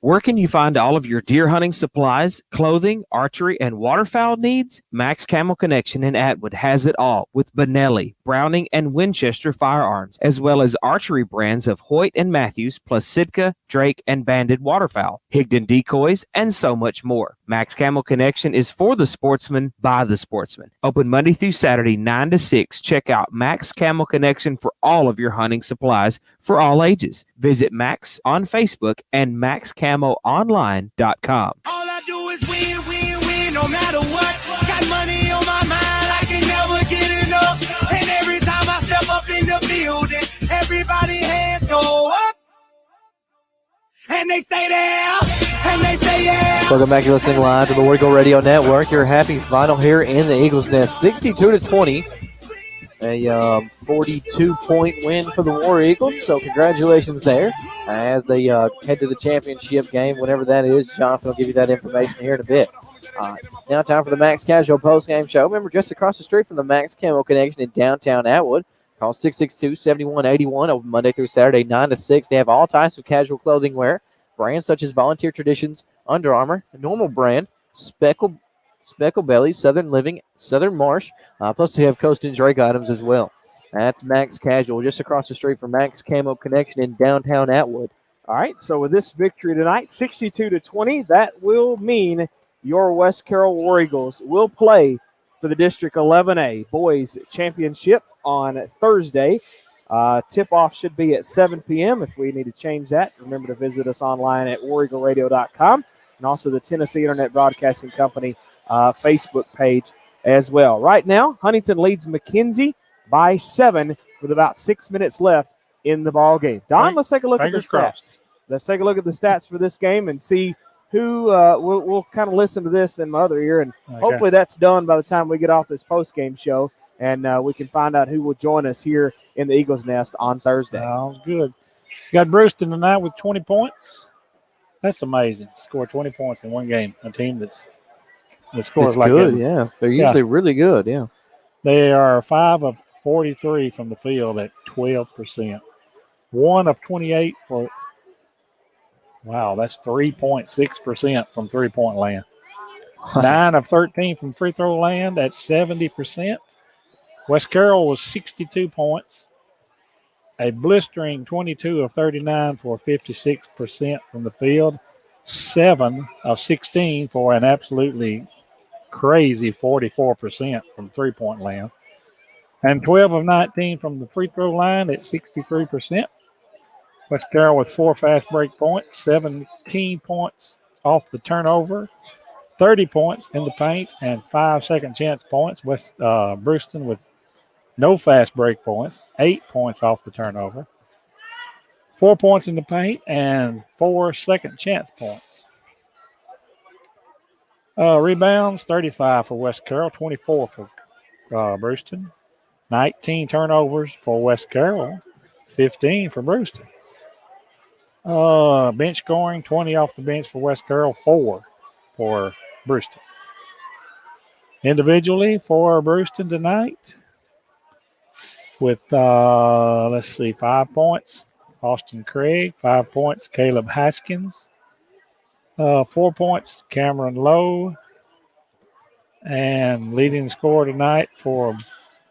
Where can you find all of your deer hunting supplies, clothing, archery, and waterfowl needs? Max Camel Connection in Atwood has it all with Benelli, Browning, and Winchester firearms, as well as archery brands of Hoyt and Matthews, plus Sitka, Drake, and Banded waterfowl, Higdon decoys, and so much more. Max Camel Connection is for the sportsman, by the sportsman. Open Monday through Saturday, 9 to 6. Check out Max Camel Connection for all of your hunting supplies for all ages. Visit Max on Facebook and maxcamoonline.com. All I do is win, win, win, no matter what. Got money on my mind, I can never get enough. And every time I step up in the building, everybody hands go up. And they stay there, and they say yeah. Welcome back. You're listening live to the War Eagle Radio Network. Your happy final here in the Eagles Nest, 62-20. A 42-point win for the War Eagles, so congratulations there as they head to the championship game, whenever that is. Jonathan will give you that information here in a bit. Now time for the Max Casual postgame show. Remember, just across the street from the Max Camo Connection in downtown Atwood. Call 662-7181 open Monday through Saturday, 9 to 6. They have all types of casual clothing wear, brands such as Volunteer Traditions, Under Armour, Normal Brand, Speckle Belly, Southern Living, Southern Marsh, plus they have Coast and Drake items as well. That's Max Casual, just across the street from Max Camo Connection in downtown Atwood. All right, so with this victory tonight, 62-20, that will mean your West Carroll War Eagles will play for the District 11A Boys Championship on Thursday. Tip-off should be at 7 p.m. If we need to change that, remember to visit us online at wareagleradio.com and also the Tennessee Internet Broadcasting Company Facebook page as well. Right now, Huntington leads McKenzie by 7 with about 6 minutes left in the ball game. Don, let's take a look at the stats. Let's take a look at the stats for this game and see who we'll kind of listen to this in my other ear, and hopefully that's done by the time we get off this post-game show. and we can find out who will join us here in the Eagles Nest on Thursday. Sounds good. Got Bruceton tonight with 20 points. That's amazing. Score 20 points in one game. A team that scores it's like good, that. yeah. They're usually really good, yeah. They are 5 of 43 from the field at 12%. 1 of 28 for, wow, that's 3.6% from three-point land. 9 of 13 from free throw land at 70%. West Carroll was 62 points. A blistering 22 of 39 for 56% from the field. 7 of 16 for an absolutely crazy 44% from three-point land. And 12 of 19 from the free throw line at 63%. West Carroll with 4 fast break points, 17 points off the turnover, 30 points in the paint, and 5 second chance points. Bruceton with no fast break points, 8 points off the turnover, 4 points in the paint, and 4 second chance points. Rebounds, 35 for West Carroll, 24 for Bruceton. 19 turnovers for West Carroll, 15 for Bruceton. Bench scoring, 20 off the bench for West Carroll, 4 for Bruceton. Individually for Bruceton tonight with, 5 points. Austin Craig, 5 points. Caleb Haskins, 4 points. Cameron Lowe. And leading scorer tonight for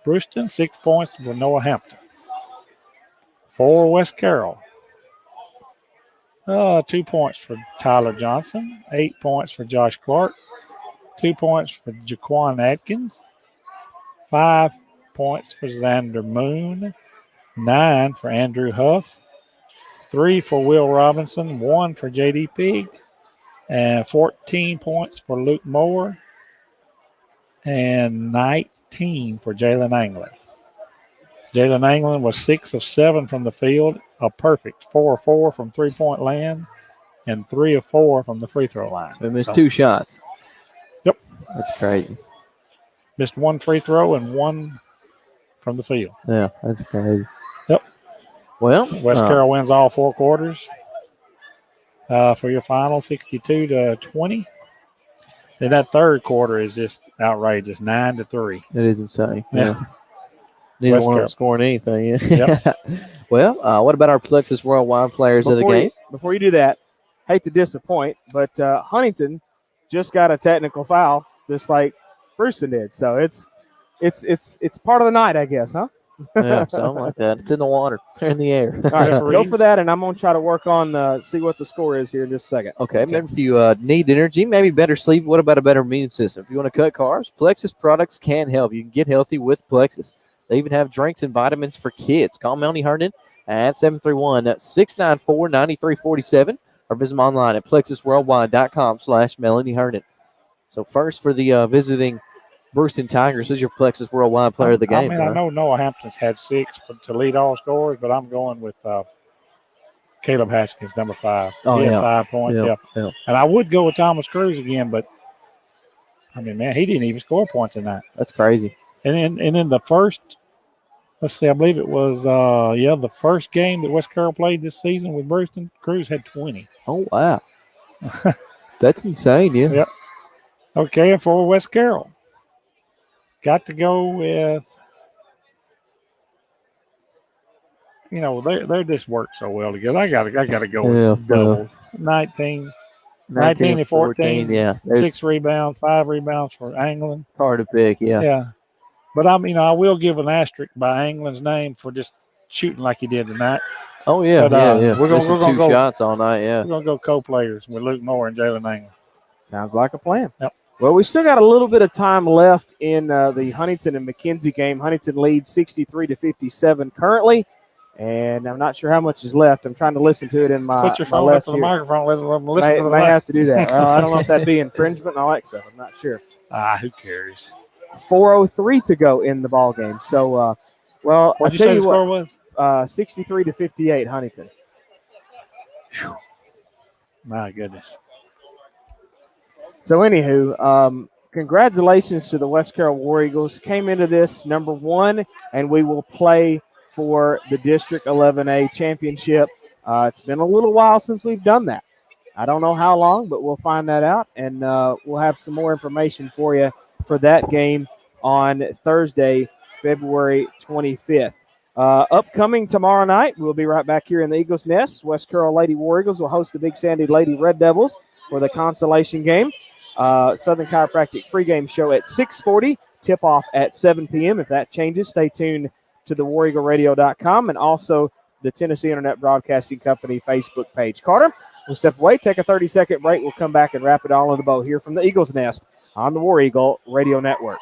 Bruceton, 6 points for Noah Hampton. For West Carroll, 2 points for Tyler Johnson, 8 points for Josh Clark, 2 points for Jaquan Atkins, 5 points for Xander Moon, 9 for Andrew Huff, 3 for Will Robinson, 1 for J.D. Pig, and 14 points for Luke Moore, and 19 for Jalen Anglin. Jalen Anglin was 6 of 7 from the field, a perfect 4 of 4 from three-point land, and 3 of 4 from the free throw line. So he missed 2 shots. Yep. That's crazy. Missed 1 free throw and 1 from the field. Yeah, that's crazy. Yep. Well, West Carroll wins all 4 quarters for your final, 62-20. And that third quarter is just outrageous, 9-3. It is insane. Yeah. Neither one of them scoring anything. Yep. Well, what about our Plexus Worldwide players of the game? Before you do that, hate to disappoint, but Huntington just got a technical foul, just like Bruceton did. So it's part of the night, I guess, huh? Yeah, something like that. It's in the water. They're in the air. All right, go for that, and I'm going to try to work on see what the score is here in just a second. Okay. Maybe if you need energy, maybe better sleep, what about a better immune system? If you want to cut carbs, Plexus products can help. You can get healthy with Plexus. They even have drinks and vitamins for kids. Call Melanie Herndon at 731-694-9347 or visit them online at plexusworldwide.com/Melanie Herndon. So first for the visiting Bruceton Tigers, who's your Plexus Worldwide player of the game? I know Noah Hampton's had 6 to lead all scorers, but I'm going with Caleb Haskins, number 5. Oh, he had yeah. 5 points. Yeah. And I would go with Thomas Cruz again, but, he didn't even score points tonight. That's crazy. And in the first, I believe it was, the first game that West Carroll played this season with Bruceton, Cruz had 20. Oh, wow. That's insane, yeah. Yep. Okay, and for West Carroll, got to go with, they just work so well together. I gotta go with doubles. 19 and 14. Yeah. 6 rebounds, 5 rebounds for Anglin. Hard to pick, yeah. Yeah. But I will give an asterisk by Anglin's name for just shooting like he did tonight. Oh, yeah, But, yeah. We're gonna go shots all night, yeah. We're gonna go co-players with Luke Moore and Jalen Anglin. Sounds like a plan. Yep. Well, we still got a little bit of time left in the Huntington and McKenzie game. Huntington leads 63-57 currently, and I'm not sure how much is left. I'm trying to listen to it in my Put your phone left up to the ear. microphone. Let them listen to the May mic. have to do that. Well, I don't know if that'd be infringement and all that stuff. I'm not sure. Who cares? 4:03 to go in the ball game. So, What'd you say the score was? 63-58 Huntington. My goodness. So, anywho, congratulations to the West Carroll War Eagles. Came into this number 1, and we will play for the District 11A championship. It's been a little while since we've done that. I don't know how long, but we'll find that out, and we'll have some more information for you for that game on Thursday, February 25th. Upcoming tomorrow night, we'll be right back here in the Eagles Nest. West Carroll Lady War Eagles will host the Big Sandy Lady Red Devils for the consolation game. Southern Chiropractic pregame show at 6:40, tip-off at 7 p.m. If that changes, stay tuned to the WarEagleRadio.com and also the Tennessee Internet Broadcasting Company Facebook page. Carter, we'll step away, take a 30-second break. We'll come back and wrap it all in the bow here from the Eagles Nest on the War Eagle Radio Network.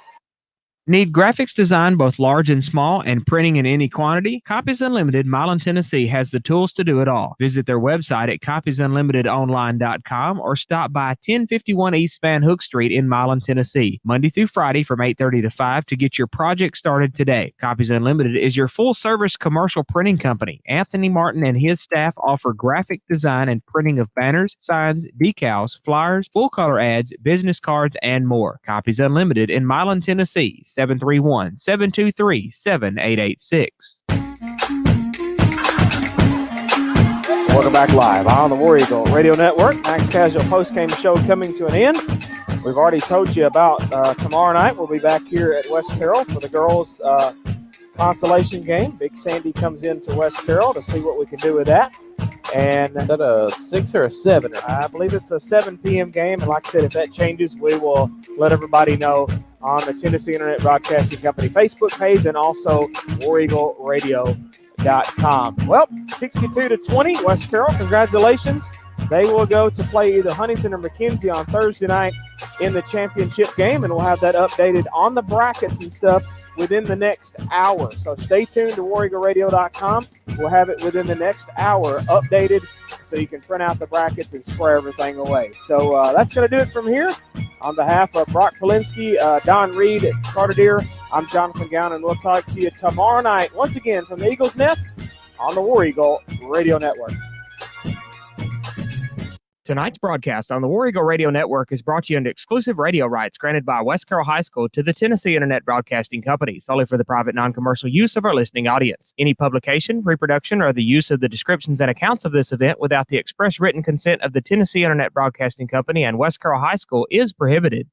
Need graphics design both large and small and printing in any quantity? Copies Unlimited, Milan, Tennessee has the tools to do it all. Visit their website at copiesunlimitedonline.com or stop by 1051 East Van Hook Street in Milan, Tennessee, Monday through Friday from 8:30 to 5 to get your project started today. Copies Unlimited is your full-service commercial printing company. Anthony Martin and his staff offer graphic design and printing of banners, signs, decals, flyers, full-color ads, business cards, and more. Copies Unlimited in Milan, Tennessee, 731-723-7886. Welcome back live on the War Eagle Radio Network. Max Casual postgame show coming to an end. We've already told you about tomorrow night. We'll be back here at West Carroll for the girls' consolation game. Big Sandy comes into West Carroll to see what we can do with that. And is that a 6 or a 7? I believe it's a 7 p.m. game. And like I said, if that changes, we will let everybody know on the Tennessee Internet Broadcasting Company Facebook page and also WarEagleRadio.com. Well, 62-20, West Carroll, congratulations. They will go to play either Huntington or McKenzie on Thursday night in the championship game, and we'll have that updated on the brackets and stuff within the next hour. So stay tuned to WarEagleRadio.com. We'll have it within the next hour updated so you can print out the brackets and square everything away. So that's going to do it from here. On behalf of Brock Polinsky, Don Reed, Carter Deere, I'm Jonathan Gown, and we'll talk to you tomorrow night once again from the Eagles Nest on the War Eagle Radio Network. Tonight's broadcast on the War Eagle Radio Network is brought to you under exclusive radio rights granted by West Carroll High School to the Tennessee Internet Broadcasting Company, solely for the private non-commercial use of our listening audience. Any publication, reproduction, or the use of the descriptions and accounts of this event without the express written consent of the Tennessee Internet Broadcasting Company and West Carroll High School is prohibited.